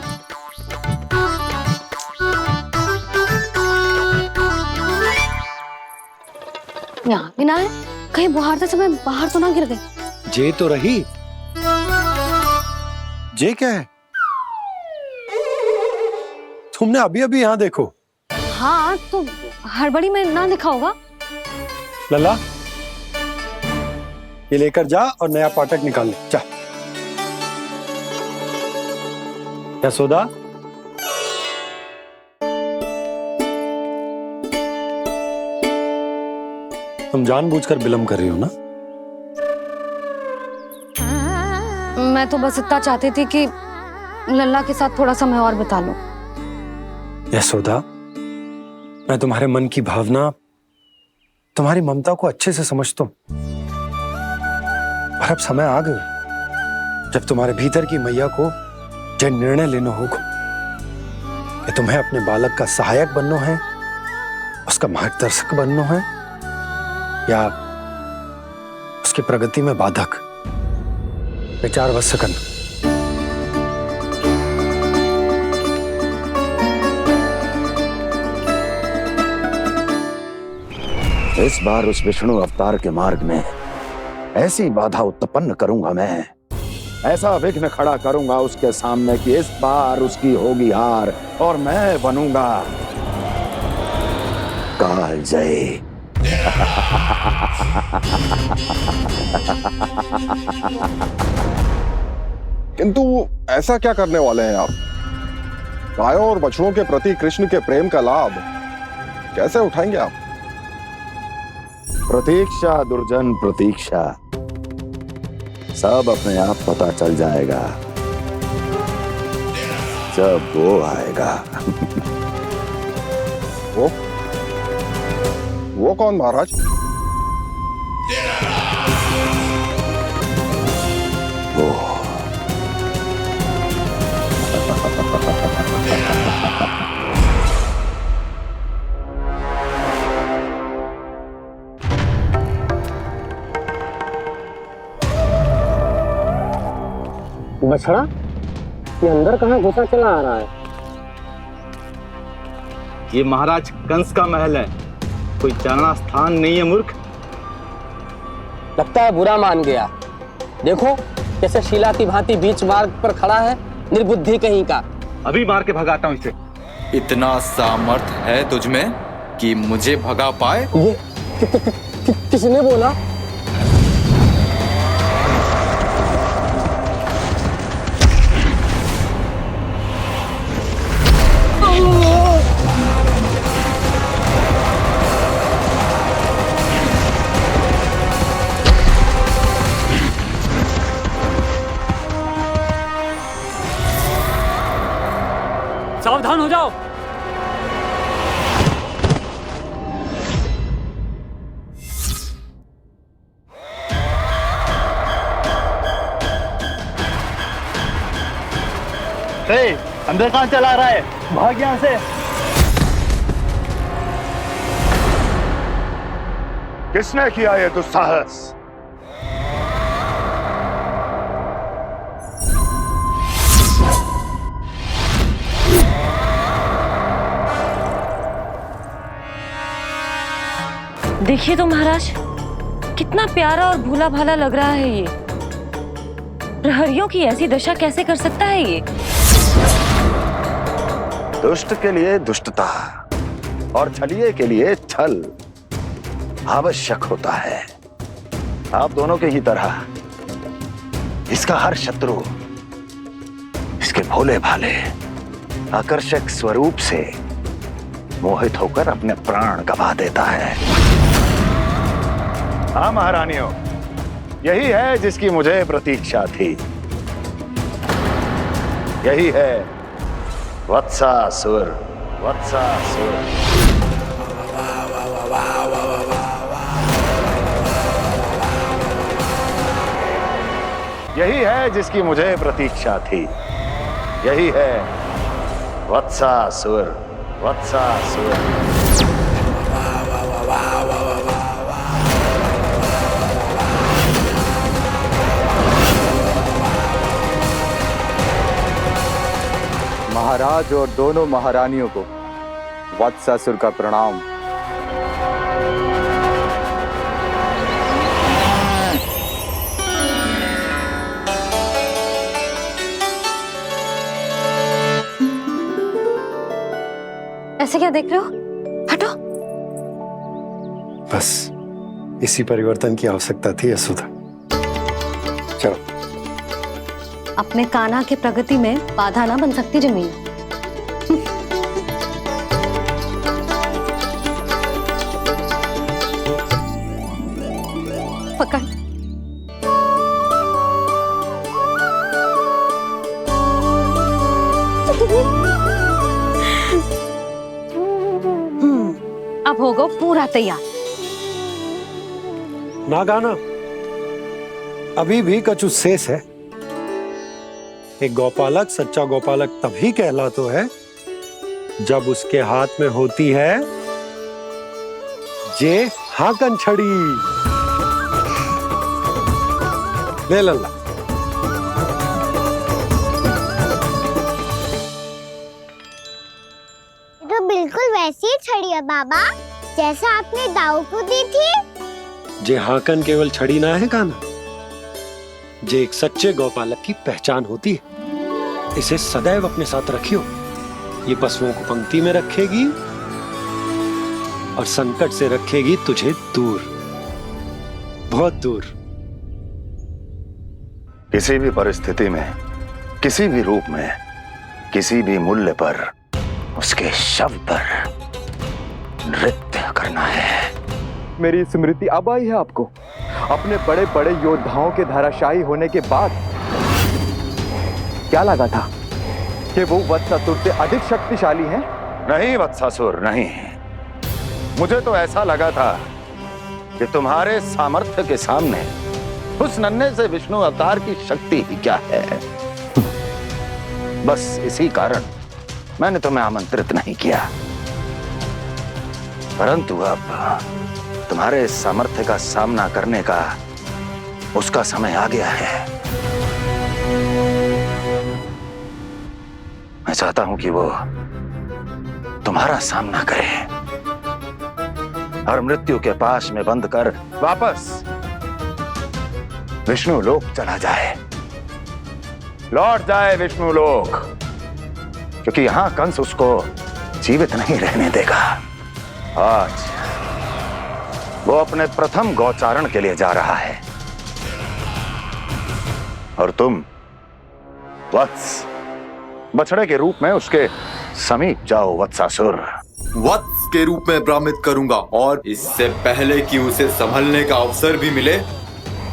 यहाँ भी ना है, कहीं बुहारते समय बाहर तो ना गिर गई। जे तो रही। जे क्या है? तुमने अभी अभी यहाँ देखो। हाँ तो हड़बड़ी में ना दिखा होगा। लल्ला, ये लेकर जा और नया पाठक निकाल ले, जा। यशोदा, तुम जानबूझकर विलंब कर रही हो ना? मैं तो बस इतना चाहती थी कि लल्ला के साथ थोड़ा समय और बिता लूं। यशोदा, मैं तुम्हारे मन की भावना, तुम्हारी ममता को अच्छे से समझता हूं। पर अब समय आ गया जब तुम्हारे भीतर की मैया को जो निर्णय लेना होगा कि तुम्हें अपने बालक का सहायक बनना है, उसका मार्गदर्शक बनना है, या उसकी प्रगति में बाधक। विचार अवश्य करना। इस बार उस विष्णु अवतार के मार्ग में ऐसी बाधा उत्पन्न करूंगा मैं, ऐसा विघ्न खड़ा करूंगा उसके सामने कि इस बार उसकी होगी हार और मैं बनूंगा कालजयी। किंतु ऐसा क्या करने वाले हैं आप? गायों और बछड़ों के प्रति कृष्ण के प्रेम का लाभ कैसे उठाएंगे आप? प्रतीक्षा दुर्जन प्रतीक्षा, सब अपने आप पता चल जाएगा जब वो आएगा। वो कौन महाराज? वो बछड़ा, ये अंदर कहाँ घुसा चला आ रहा है? ये महाराज कंस का महल है, कोई जाना स्थान नहीं है मूर्ख। लगता है बुरा मान गया। देखो कैसे शिला की भांति बीच मार्ग पर खड़ा है, निर्बुद्धि कहीं का। अभी मार के भगाता हूँ इसे। इतना सामर्थ है तुझमें कि मुझे भगा पाए? ये किसने बोला? सावधान हो जाओ। अंदर कहाँ चला रहा है? भाग यहाँ से। किसने किया ये दुस्साहस? देखिए तो महाराज, कितना प्यारा और भोला भाला लग रहा है ये। प्रहरियों की ऐसी दशा कैसे कर सकता है ये? दुष्ट के लिए दुष्टता और छलिए के लिए छल आवश्यक होता है। आप दोनों के ही तरह इसका हर शत्रु इसके भोले भाले आकर्षक स्वरूप से मोहित होकर अपने प्राण गवा देता है। हाँ महारानियों, यही है जिसकी मुझे प्रतीक्षा थी। यही है वत्सासुर। वत्सासुर यही है जिसकी मुझे प्रतीक्षा थी। यही है वत्सासुर। वत्सासुर महाराज और दोनों महारानियों को वत्सासुर का प्रणाम। ऐसे क्या देख रहे हो? हटो। बस इसी परिवर्तन की आवश्यकता थी यशोदा। चलो। अपने कान्हा के प्रगति में बाधा ना बन सकती जमीन। पकड़। अब होगा पूरा तैयार। ना गाना, अभी भी कछु शेष है। एक गौपालक सच्चा गौपालक तभी कहलाता है जब उसके हाथ में होती है जे हाकन छड़ी। ले लल्ला। तो बिल्कुल वैसी ही छड़ी है बाबा। जैसा आपने दाऊ को दी थी। जे हाकन केवल छड़ी ना है काना, जे एक सच्चे गौपालक की पहचान होती है। इसे सदैव अपने साथ रखियो। ये पशुओं को पंक्ति में रखेगी और संकट से रखेगी तुझे दूर, बहुत दूर। किसी भी परिस्थिति में, किसी भी रूप में, किसी भी मूल्य पर उसके शव पर नृत्य करना है। मेरी स्मृति अब आई है आपको? अपने बड़े बड़े योद्धाओं के धराशायी होने के बाद क्या लगा था कि वो वत्सासुर से अधिक शक्तिशाली हैं? नहीं वत्सासुर, नहीं। मुझे तो ऐसा लगा था कि तुम्हारे सामर्थ्य के सामने उस नन्हे से विष्णु अवतार की शक्ति ही क्या है। बस इसी कारण मैंने तुम्हें आमंत्रित नहीं किया। परंतु अब तुम्हारे सामर्थ्य का सामना करने का उसका समय आ गया है। मैं चाहता हूं कि वो तुम्हारा सामना करे और मृत्यु के पास में बंद कर वापस विष्णु लोक चला जाए, लौट जाए विष्णु लोक, क्योंकि यहां कंस उसको जीवित नहीं रहने देगा। आज वो अपने प्रथम गौचारण के लिए जा रहा है और तुम वत्स, बछड़े के रूप में उसके समीप जाओ वत्सासुर। वत्स के रूप में भ्रमित करूंगा और इससे पहले कि उसे संभलने का अवसर भी मिले,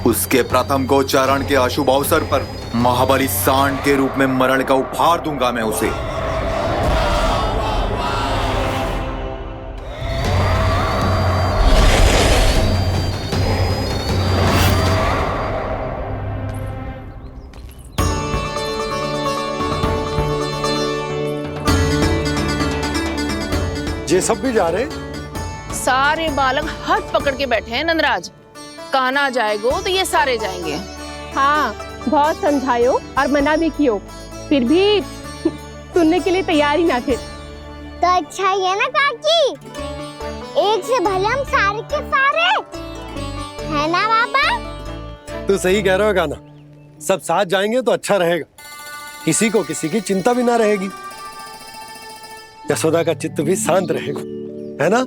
उसके प्रथम गोचारण के अशुभ अवसर पर महाबली सांड के रूप में मरण का उपहार दूंगा मैं उसे। ये सब भी जा रहे? सारे बालक हाथ पकड़ के बैठे हैं नंदराज। कान्हा जाएगो तो ये सारे जाएंगे। हाँ, बहुत समझायो और मना भी कियो, फिर भी सुनने के लिए तैयार ही ना थे। तो अच्छा ही है ना काकी, एक से भले हम सारे के सारे, है ना पापा? तू सही कह रहा है कान्हा, सब साथ जाएंगे तो अच्छा रहेगा, किसी को किसी की चिंता भी ना रहेगी, यशोदा का चित्त भी शांत रहेगा, है ना?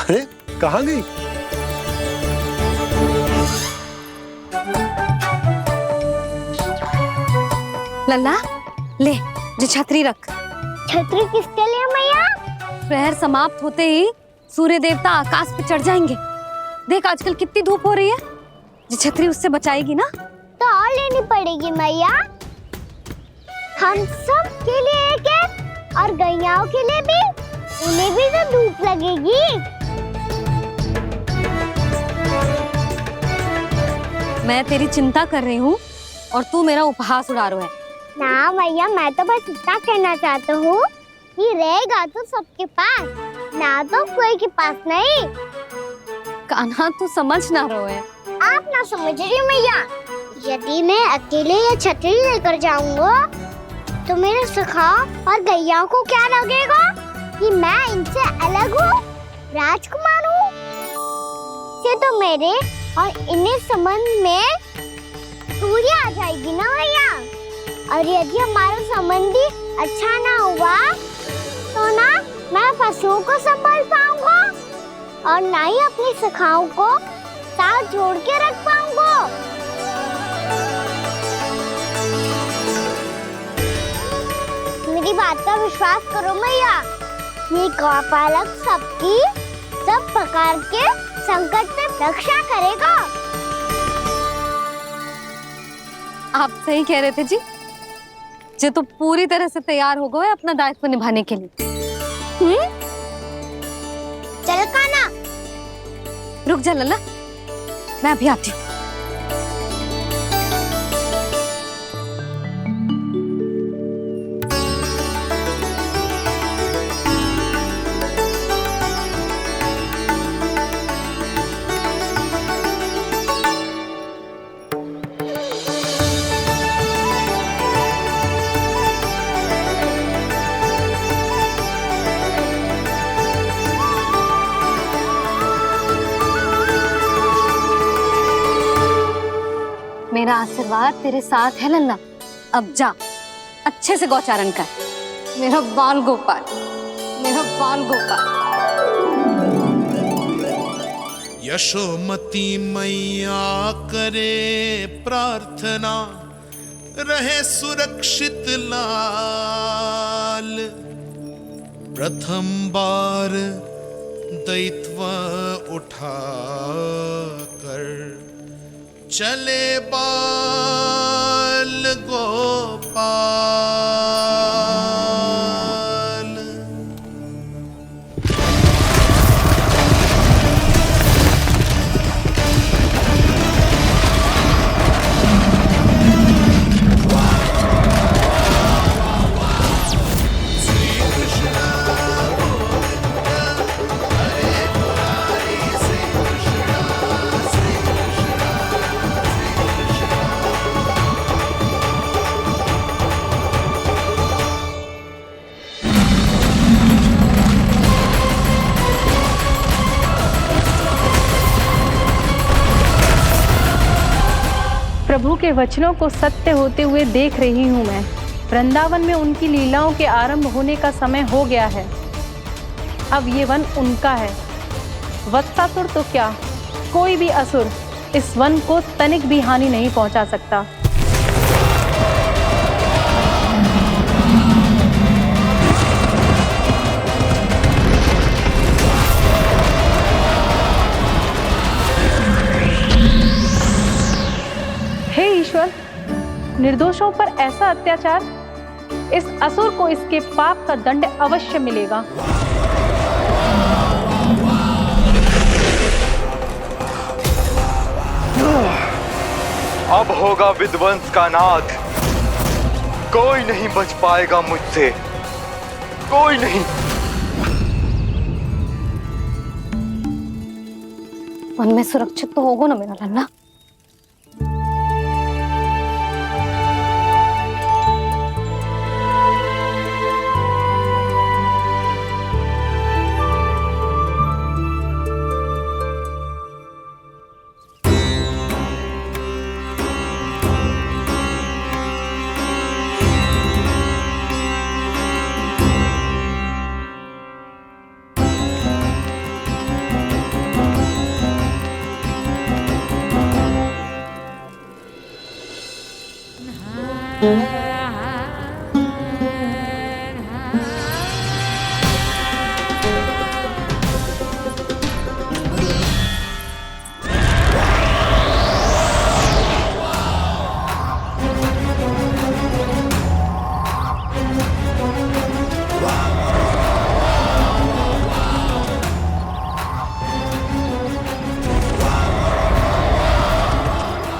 अरे कहाँ गई? लल्ला ले, जो छतरी रख। छतरी किसके लिए मैया? प्रहर समाप्त होते ही सूर्य देवता आकाश पे चढ़ जाएंगे। देख आजकल कितनी धूप हो रही है, जो छतरी उससे बचाएगी ना। तो और लेनी पड़ेगी मैया, हम सब के लिए एक एक, और गैयाओं के लिए भी, उन्हें भी तो धूप लगेगी। मैं तेरी चिंता कर रही हूँ और तू मेरा उपहास उड़ा रहा है। ना भैया, मैं तो बस इतना कहना चाहता हूँ कि रहेगा तो सबके पास, ना तो कोई के पास नहीं। कान्हा तू समझ ना रहो है। आप ना समझ रही मैया, यदि मैं अकेले ये छतरी लेकर जाऊंगा तो मेरे सखा और गैया को क्या लगेगा कि मैं इनसे अलग हूँ, राजकुमार हूँ। ये तो मेरे और इन्हें संबंध में दूरी आ जाएगी ना भैया। और यदि हमारा संबंध ही अच्छा ना हुआ तो ना मैं पशुओं को संभाल पाऊंगा और ना ही अपनी सखाओं को साथ जोड़ के रख पाऊंगा। मेरी बात का विश्वास करो मैया, ये गौपालक सबकी सब प्रकार के संकट से रक्षा करेगा। आप सही कह रहे थे जी, जो तो पूरी तरह से तैयार हो गए अपना दायित्व निभाने के लिए। चल कान्हा, रुक जा लल्ला, मैं अभी आती हूँ। मेरा आशीर्वाद तेरे साथ है लल्ला। अब जा, अच्छे से गौचारण कर। मेरा बाल गोपाल, मेरा बाल गोपाल। यशोमती मैया करे प्रार्थना, रहे सुरक्षित लाल। प्रथम बार दैत्व उठा कर चले बाल गोपाल। प्रभु के वचनों को सत्य होते हुए देख रही हूँ मैं। वृंदावन में उनकी लीलाओं के आरंभ होने का समय हो गया है। अब ये वन उनका है। वत्सासुर तो क्या, कोई भी असुर इस वन को तनिक भी हानि नहीं पहुंचा सकता। हे ईश्वर, निर्दोषों पर ऐसा अत्याचार, इस असुर को इसके पाप का दंड अवश्य मिलेगा। अब होगा विध्वंस का नाद। कोई नहीं बच पाएगा मुझसे, कोई नहीं। वन में सुरक्षित तो होगा ना मेरा लल्ला?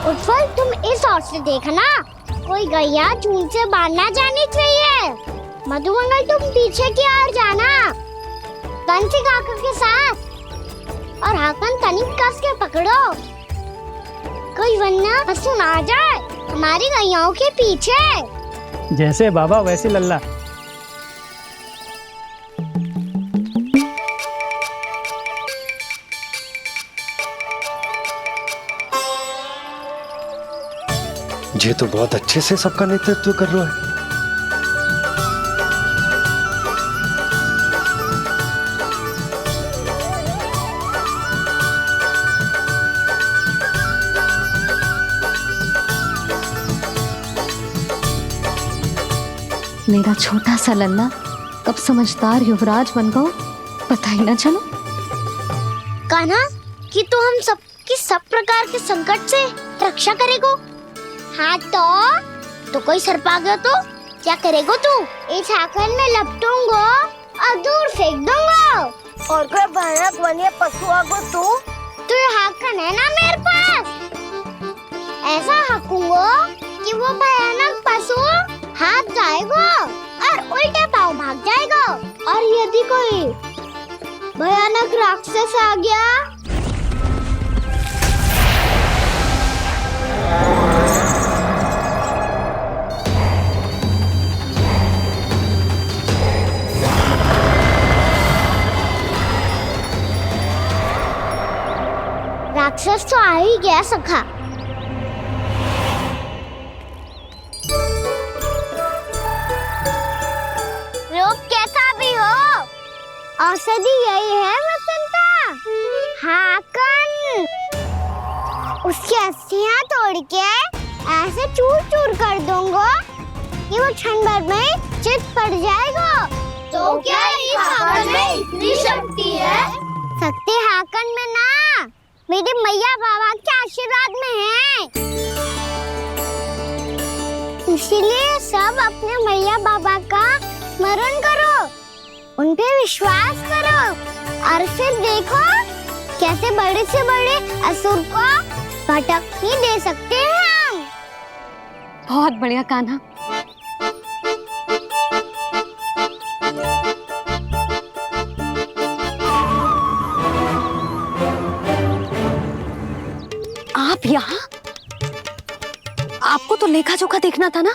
उज्जवल, तुम इस ओर से देखना, कोई गैया चून से बाहर ना जानी चाहिए। मधुमंगल, तुम पीछे की ओर जाना, कंसी काका के साथ। और हाकन तनिक कस के पकड़ो, कोई वरना पशु ना आ जाए हमारी गैयाओं के पीछे। जैसे बाबा वैसे लल्ला। ये तो बहुत अच्छे से सबका नेतृत्व कर रहा है। मेरा छोटा सा लल्ला कब समझदार युवराज बन गो, पता ही ना चलो। कान्हा, कि तो हम सबकी सब प्रकार के संकट से रक्षा करेगो। हाँ तो कोई सर्प आ गया तो क्या करेगो तू? इस हाकन में लपटूंगा और दूर फेंक दूंगा। और कोई भयानक वन्य पशु आगो तो ये हाकन है ना मेरे पास। ऐसा हाकूंगा कि वो भयानक पशु हाथ जाएगा और उल्टे पाँव भाग जाएगा। और यदि कोई भयानक राक्षस आ गया राक्षस तो आ ही गया सखा। औषधि यही है वसंता, हाकन। उसकी अस्थियां तोड़ के ऐसे चूर चूर कर दूंगा कि वो क्षण भर में चित पड़ जाएगा। तो क्या इस हाकन में इतनी शक्ति है? शक्ति हाकन में ना, मेरी मैया बाबा के आशीर्वाद में है। इसीलिए सब अपने मैया बाबा का स्मरण करो, उन पे विश्वास करो और फिर देखो कैसे बड़े से बड़े असुर को भटकने दे सकते हैं हम। बहुत बढ़िया कान्हा। आप यहाँ? आपको तो लेखा जोखा देखना था ना?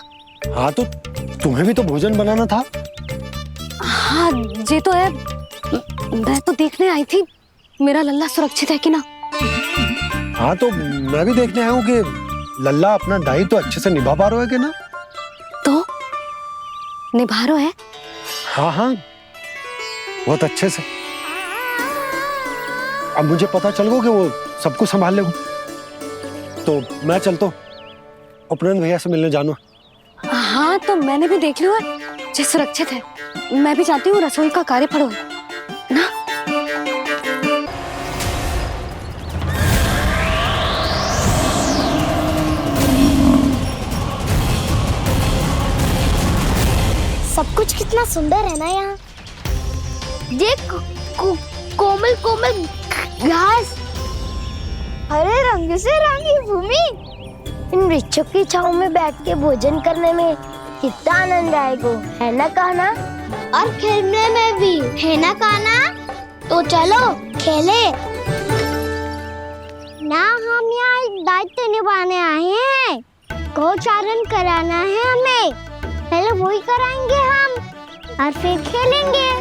हाँ तो तुम्हें भी तो भोजन बनाना था। हाँ ये तो है, मैं तो देखने आई थी मेरा लल्ला सुरक्षित है कि ना। हाँ तो मैं भी देखने आया हूँ कि लल्ला अपना दायित्व तो अच्छे से निभा पा रहा है कि ना। तो निभा रहा है? हाँ हाँ बहुत अच्छे से। अब मुझे पता चल गया कि वो सब कुछ संभाल लेगा। तो मैं चलता हूँ, उपनंद भैया से मिलने जानो। हाँ तो मैंने भी देख लिया जो सुरक्षित है। मैं भी चाहती हूँ रसोई का कार्य पड़ो ना। सब कुछ कितना सुंदर है ना यहाँ। देख कोमल कोमल घास, हरे रंग से रंगी भूमि। इन वृक्षों की छांव में बैठ के भोजन करने में कितना आनंद आएगा, है ना कान्हा? और खेलने में भी, है ना कान्हा? तो चलो खेले ना। हम यहाँ एक दायित्व निभाने आए हैं, गोचारण कराना है हमें। पहले वही कराएंगे हम और फिर खेलेंगे।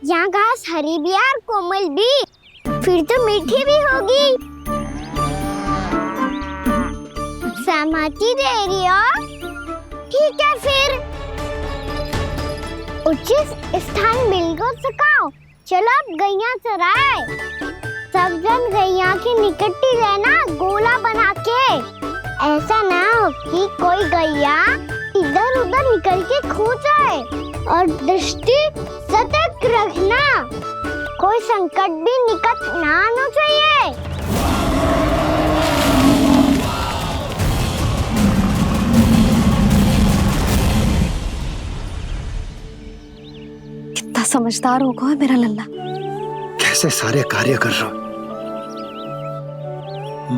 यहाँ घास हरी भी और कोमल भी, फिर तो मीठी भी होगी। सहमति दे रही हो? ठीक है फिर उचित स्थान बिल्कुल सुखाओ। चलो अब गैया चराए। सब जन गैया के निकट ही रहना, गोला बना के। ऐसा ना हो कि कोई गैया इधर उधर निकल के खो जाए। और दृष्टि सतर्क रखना, कोई संकट भी निकट ना आना चाहिए। कितना समझदार होगा है मेरा लल्ला। कैसे सारे कार्य कर रहा,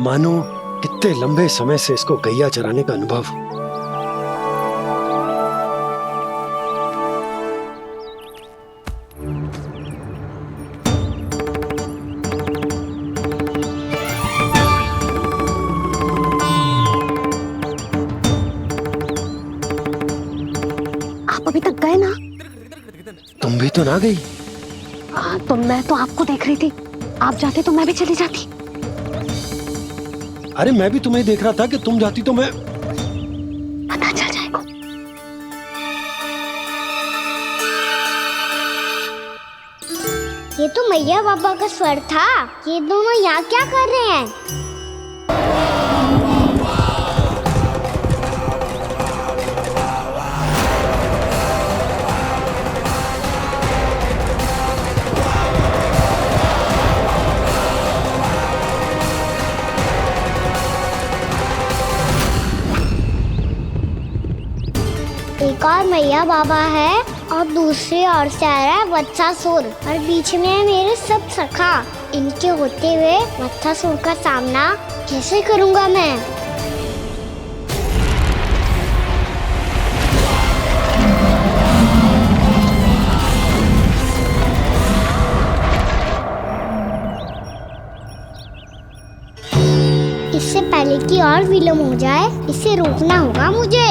मानो कितने लंबे समय से इसको गैया चराने का अनुभव। आप अभी तक गए ना? तुम भी तो ना गई। तो मैं तो आपको देख रही थी, आप जाते तो मैं भी चली जाती। अरे मैं भी तुम्हें देख रहा था कि तुम जाती तो मैं। पता चल जाएगा। ये तो मैया बाबा का स्वर था। ये दोनों यहाँ क्या कर रहे हैं? एक और मैया बाबा है और दूसरी ओर से आ रहा है वत्सासुर और बीच में है मेरे सब सखा। इनके होते हुए वत्सासुर का सामना कैसे करूंगा मैं? इससे पहले कि और विलम्ब हो जाए, इसे रोकना होगा मुझे।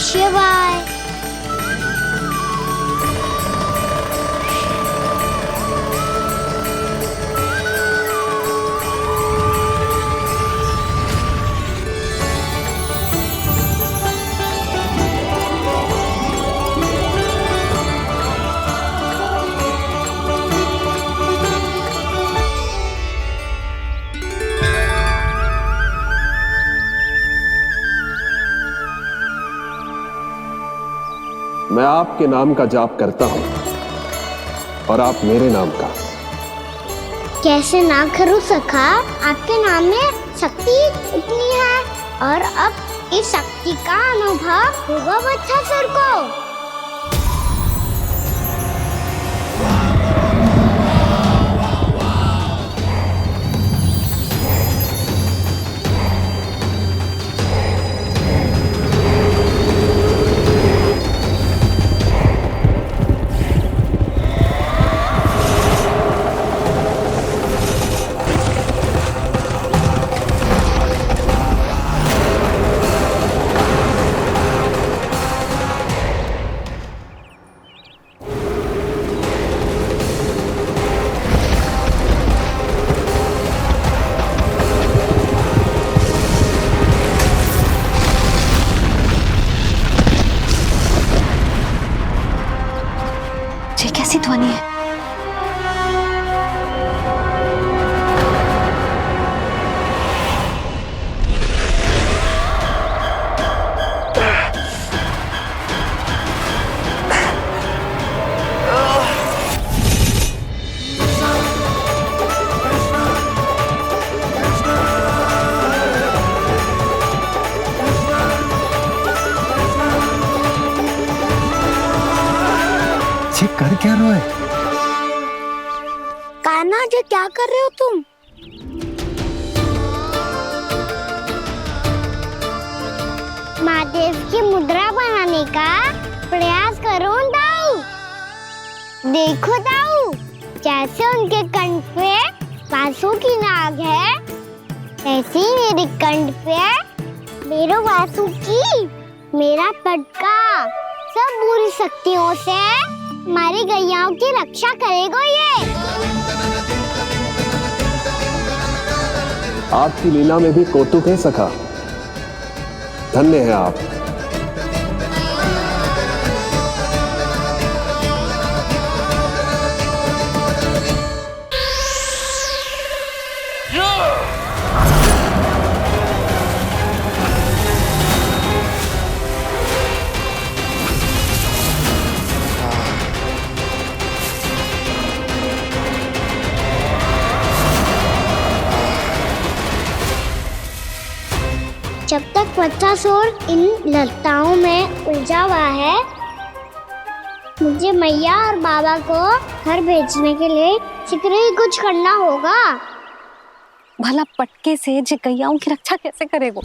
शिवाय। मैं आपके नाम का जाप करता हूं और आप मेरे नाम का। कैसे ना करूं सखा, आपके नाम में शक्ति इतनी है और अब इस शक्ति का अनुभव होगा बच्चासुर को। ये कैसी ध्वनि है? कर क्या रहे हो? कान्हा जी क्या कर रहे हो तुम? महादेव की मुद्रा बनाने का प्रयास करो दाऊ। देखो दाऊ, जैसे उनके कंठ पे वासु की नाग है, ऐसे ही मेरे कंठ पे मेरे वासु की मेरा पटका सब बुरी शक्तियों से हमारी गैयाओं की रक्षा करेगा ये। आपकी लीला में भी कौतुक है सखा, धन्य है आप। जब तक बच्चासुर इन लताओं में उलझा हुआ है, मुझे मैया और बाबा को घर भेजने के लिए शीघ्र ही कुछ करना होगा। भला पटके से जे गैयाओं की रक्षा कैसे करेगा?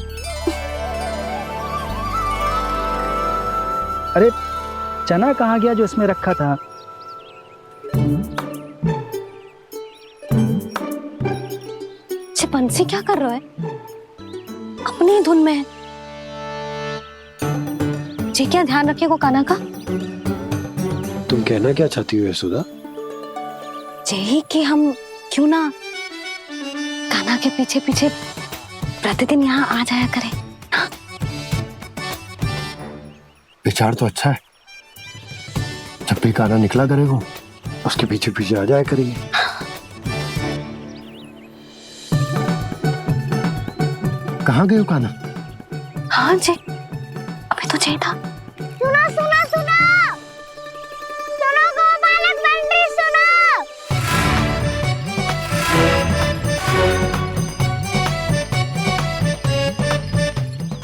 अरे चना कहाँ गया जो इसमें रखा था? बंसी क्या कर रहा है? अपनी धुन में है। जी क्या ध्यान रखिएगा कान्हा का। तुम कहना क्या चाहती हो यशोदा? यही कि हम क्यों ना कान्हा के पीछे पीछे प्रतिदिन यहाँ आ जाया करें। हाँ? विचार तो अच्छा है। जब भी कान्हा निकला करेगा उसके पीछे पीछे आ जाया करेंगे। कहाँ गए हो कान्हा? हाँ जी, अभी तो चाहिए था। सुनो सुनो सुनो सुनो गोपालक बंटी सुनो।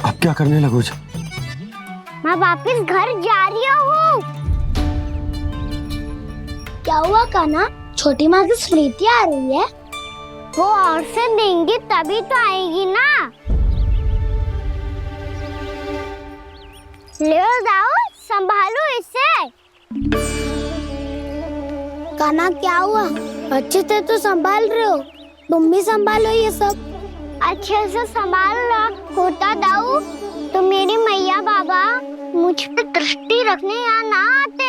अब क्या करने लगो? मैं वापस घर जा रही हूँ। क्या हुआ कान्हा? छोटी माँ की स्मृति आ रही है। वो और से देंगी तभी तो आएगी ना। ले जाओ, संभालो इसे। कान्हा क्या हुआ? अच्छे से तो संभाल रहे हो, तुम भी संभालो ये सब। अच्छे से संभाल रहा होता दाऊ तो मेरी मैया बाबा मुझ पे दृष्टि रखने यहाँ ना आते।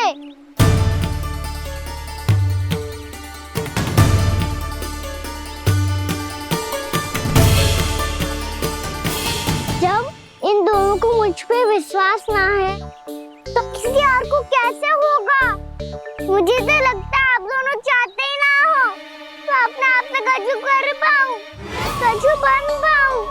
जब इन दोनों को मुझ पे विश्वास ना है तो किसी और को कैसे होगा? मुझे तो लगता है आप दोनों चाहते ही ना हो तो अपने आप से गजू कर पाऊं, गजू बन पाऊं।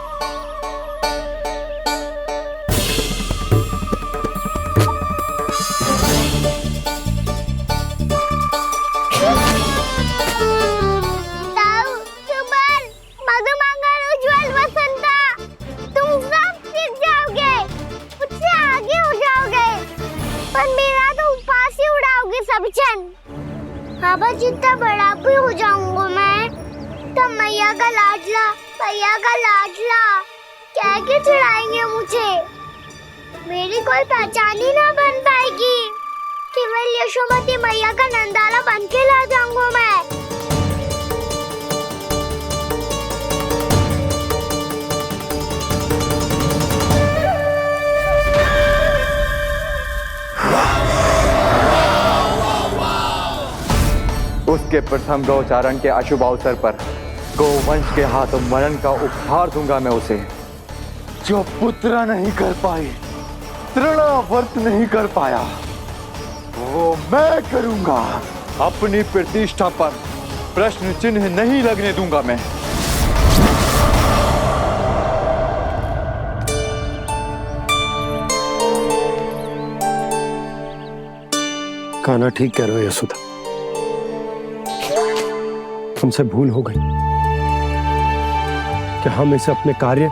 बाबा जितना बड़ा भी हो जाऊंगा मैं तो मैया का लाडला, भैया का लाडला कह के चिढ़ाएंगे मुझे। मेरी कोई पहचान ही ना बन पाएगी। केवल यशोमती मैया का नंदाला बन के ला जाऊंगा मैं। उसके प्रथम गौचारण के अशुभ अवसर पर गोवंश के हाथों मरण का उपहार दूंगा मैं उसे। जो पुत्र नहीं कर पाई, तृणावर्त नहीं कर पाया, वो मैं करूंगा। अपनी प्रतिष्ठा पर प्रश्न चिन्ह नहीं लगने दूंगा मैं। कान्हा ठीक कह रहे हो यशोदा, हमसे भूल हो गई कि हम इसे अपने कार्य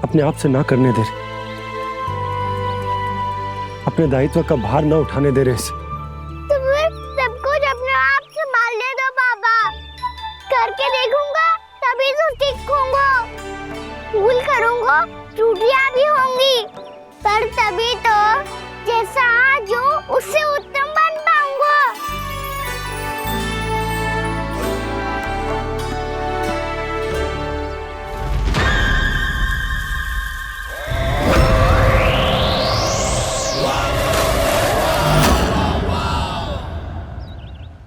अपने आप से ना करने दे रहे, अपने दायित्व का भार ना उठाने दे रहे इसे। तो फिर सब कुछ अपने आप से संभालने दो बाबा, करके देखूंगा तभी तो ठीक होऊंगा। भूल करूंगा, त्रुटियां भी होंगी, पर तभी तो जैसा आज हूं उससे उत्तम बन पाऊंगा।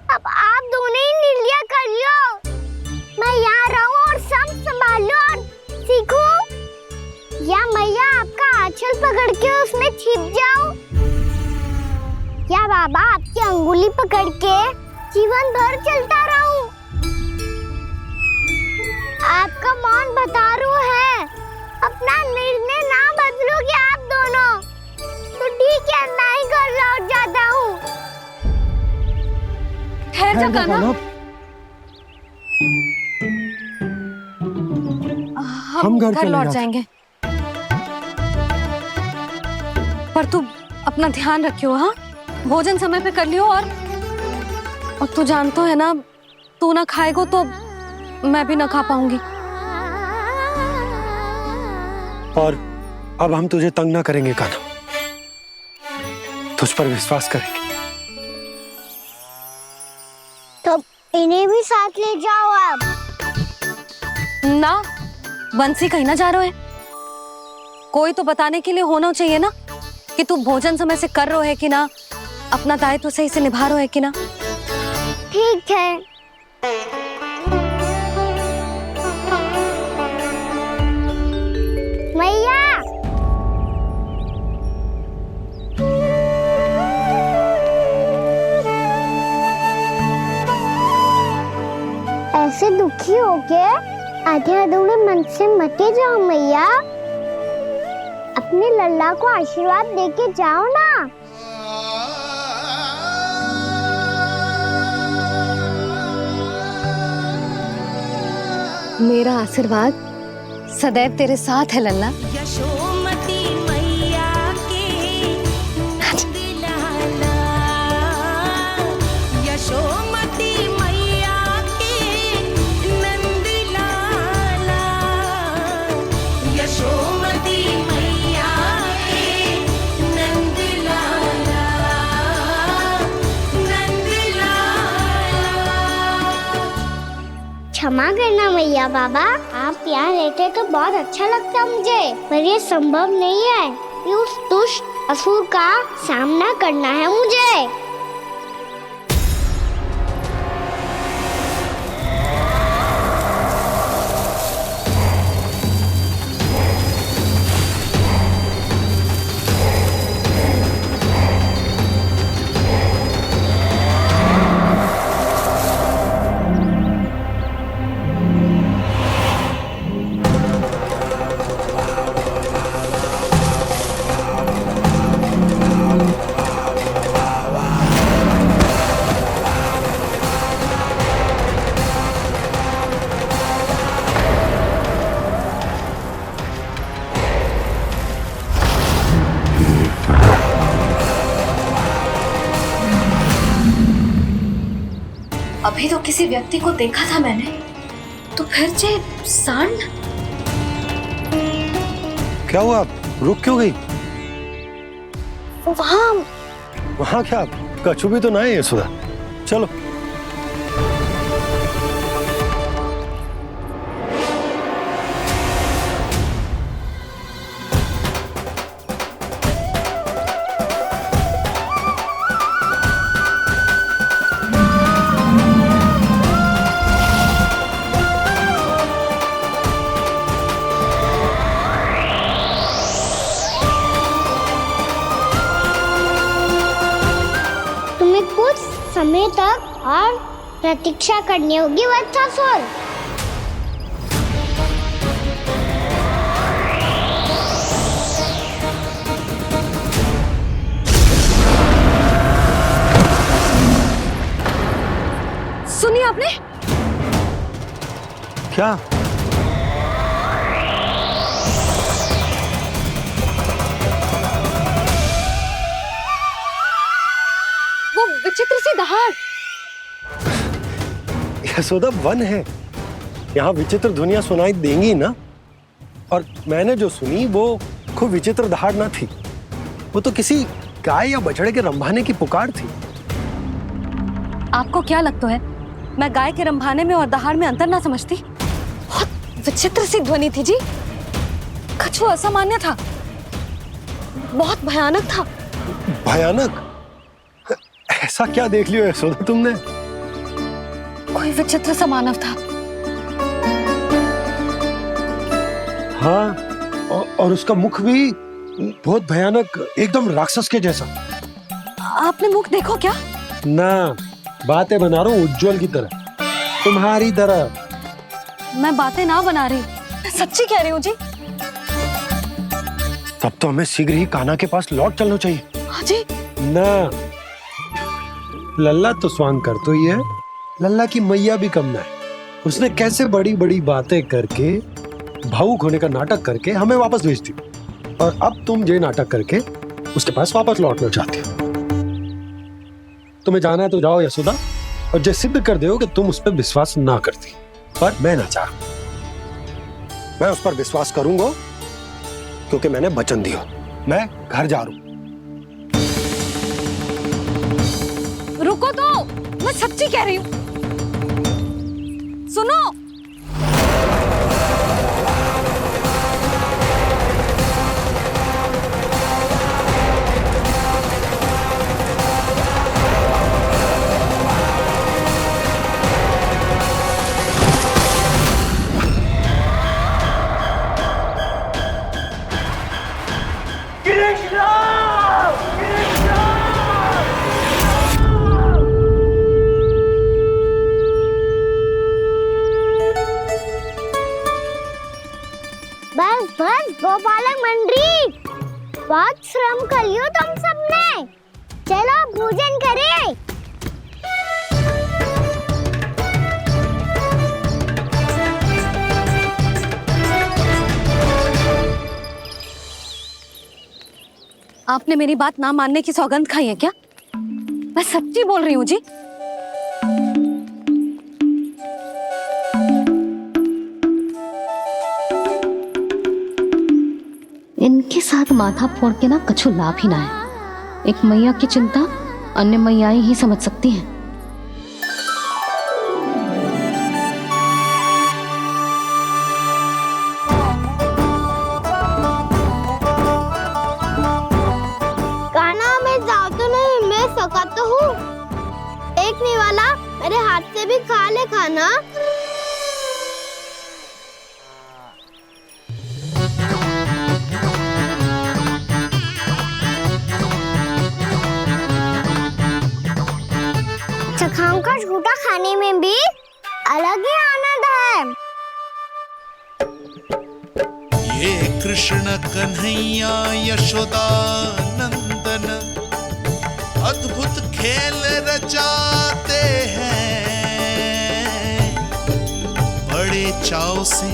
अब आप दोनों ही निर्णय कर लो, मैं यहाँ रहूं और सब संभालूं और सीखूं, या मैया आपका आंचल पकड़ के उसमें छिप जाऊं, या बाबा आपकी अंगुली पकड़ के जीवन भर चलता रहूं। आपका मौन बता रहा है, अपना निर्णय ना बदलोगे आप दोनों तो ठीक है, मैं ही घर लौट जाता हूँ। ठहर जा कान्हा, हम घर लौट जाएंगे, पर तू अपना ध्यान रखियो। हाँ, भोजन समय पे कर लियो। और तू जानतो है ना, तू ना खाएगो तो मैं भी ना खा पाऊंगी। और अब हम तुझे तंग ना करेंगे कान्हा, तुझ पर विश्वास करेंगे। तो इन्हें भी साथ ले जाओ आप। ना, बंसी कहीं ना जा रहे है, कोई तो बताने के लिए होना चाहिए ना कि तू भोजन समय से कर रहे है कि ना, अपना दायित्व सही से निभा रहे है कि ना। ठीक है। मैया, ऐसे दुखी होके आधे अधूरे मन से मत जाओ मैया, अपने लल्ला को आशीर्वाद देके जाओ ना। मेरा आशीर्वाद सदैव तेरे साथ है लल्ला। यशोमती मैया के नंद लाला, यशोमती मैया के नंद लाला, यशोमती मैया के नंद लाला, नंद लाला। क्षमा करना मैया बाबा, आप यहाँ रहते तो बहुत अच्छा लगता मुझे, पर ये संभव नहीं है। कि उस दुष्ट असुर का सामना करना है मुझे। अभी तो किसी व्यक्ति को देखा था मैंने, तो फिर जे सांड। क्या हुआ, रुक क्यों गई? वहाँ क्या कछु भी तो नहीं है यशोदा, चलो। कुछ समय तक और प्रतीक्षा करनी होगी वत्सासुर। सुनिए आपने क्या? विचित्र सी दहाड़। यशोदा वन है, यहाँ विचित्र ध्वनियां सुनाई देंगी ना। और मैंने जो सुनी वो खूब विचित्र दहाड़ ना थी, वो तो किसी गाय या बछड़े के रंभाने की पुकार थी। आपको क्या लगता है मैं गाय के रंभाने में और दहाड़ में अंतर ना समझती? बहुत विचित्र सी ध्वनि थी जी, कुछ असामान्य था, बहुत भयानक था। भयानक? ऐसा क्या देख लियो यशोदा तुमने? कोई विचित्र सा मानव था। हाँ, और उसका मुख भी बहुत भयानक, एकदम राक्षस के जैसा। आपने मुख देखो क्या? ना, बातें बना रहा हूँ उज्जवल की तरह, तुम्हारी तरह। मैं बातें ना बना रही, मैं सच्ची कह रही हूँ जी। तब तो हमें शीघ्र ही कान्हा के पास लौट चलना चाहिए। हाँ जी। ना, लल्ला तो स्वांग कर तो ही है, लल्ला की मैया भी कम ना है। उसने कैसे बड़ी बड़ी बातें करके, भावुक होने का नाटक करके हमें वापस भेज दी, और अब तुम ये नाटक करके उसके पास वापस लौटना चाहती हो। तुम्हें जाना है तो जाओ यशोदा, और ये सिद्ध कर दो कि तुम उस पर विश्वास ना करती। पर मैं ना चाह, मैं उस पर विश्वास करूंगा क्योंकि मैंने वचन दिया। मैं घर जा रहा हूं। रुको तो, मैं सच्ची कह रही हूँ। सुनो, बस बस गोपालक मंडली, बहुत श्रम कर लियो तुम सबने, चलो भोजन करें। आपने मेरी बात ना मानने की सौगंध खाई है क्या? मैं सच्ची बोल रही हूँ जी। इनके साथ माथा फोड़ के ना कछु लाभ ही ना है। एक मैया की चिंता अन्य मैयाएं ही समझ सकती हैं। मेरे हाथ से भी खा ले खाना। चखाओं का झूठा खाने में भी अलग ही आनंद है। ये कृष्ण कन्हैया यशोदा नंदन अद्भुत खेल रचाते हैं, बड़े चाव से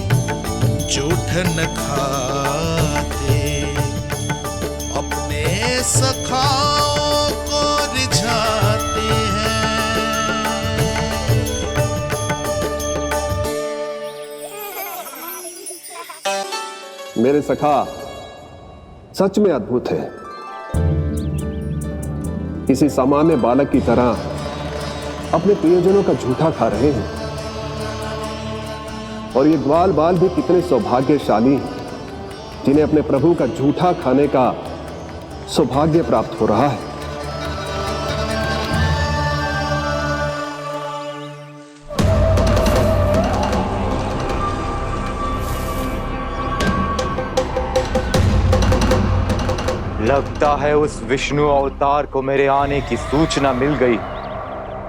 जूठन खाते, अपने सखाओं को रिझाते हैं। मेरे सखा सच में अद्भुत है। किसी सामान्य बालक की तरह अपने प्रियजनों का झूठा खा रहे हैं। और ये ग्वाल बाल भी कितने सौभाग्यशाली हैं जिन्हें अपने प्रभु का झूठा खाने का सौभाग्य प्राप्त हो रहा है। लगता है उस विष्णु अवतार को मेरे आने की सूचना मिल गई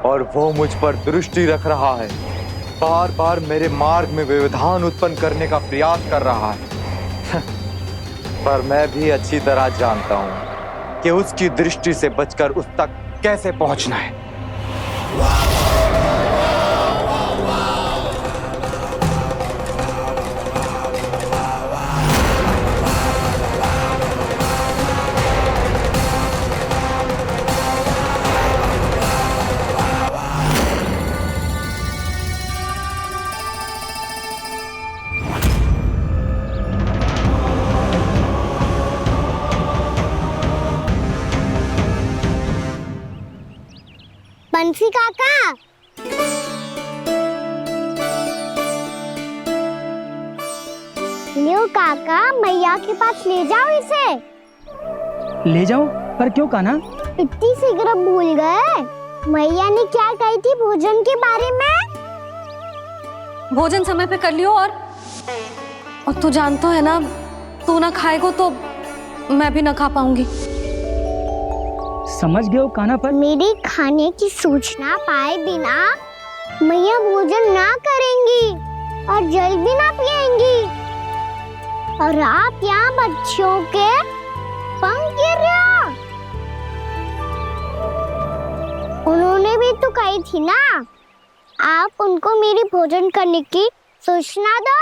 और वो मुझ पर दृष्टि रख रहा है। बार बार मेरे मार्ग में व्यवधान उत्पन्न करने का प्रयास कर रहा है। पर मैं भी अच्छी तरह जानता हूं कि उसकी दृष्टि से बचकर उस तक कैसे पहुंचना है। बंसी काका, लियो काका, मैया के पास ले जाओ इसे। ले जाओ? पर क्यों कान्हा? इतनी शीघ्र भूल गए? मैया ने क्या कही थी भोजन के बारे में? भोजन समय पे कर लियो। और तू जानता है ना, तू ना खाएगो तो मैं भी ना खा पाऊंगी। समझ गए हो कान्हा? पर मेरी खाने की सूचना पाए बिना मैया भोजन ना करेंगी और जल भी ना पिएंगी। और आप यहाँ बच्चों के पंख गिर रहे हो। उन्होंने भी तो कही थी ना, आप उनको मेरी भोजन करने की सूचना दो।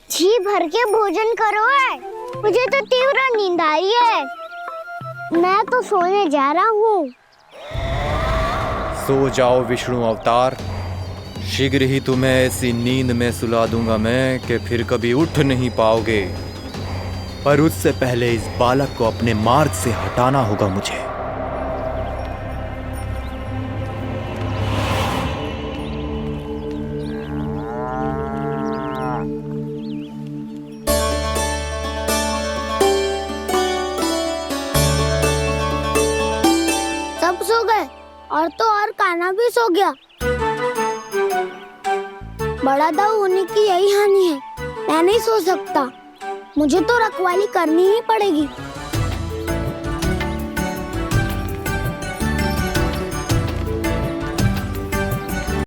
जी भर के भोजन करो है, मुझे तो तीव्र नींद आ रही है। मैं तो सोने जा रहा हूँ। सो जाओ विष्णु अवतार, शीघ्र ही तुम्हें ऐसी नींद में सुला दूंगा मैं कि फिर कभी उठ नहीं पाओगे। पर उससे पहले इस बालक को अपने मार्ग से हटाना होगा मुझे। सब सो गए और तो और कान्हा भी सो गया। बड़ा दाऊ होने की यही हानि है। मैं नहीं सो सकता, मुझे तो रखवाली करनी ही पड़ेगी।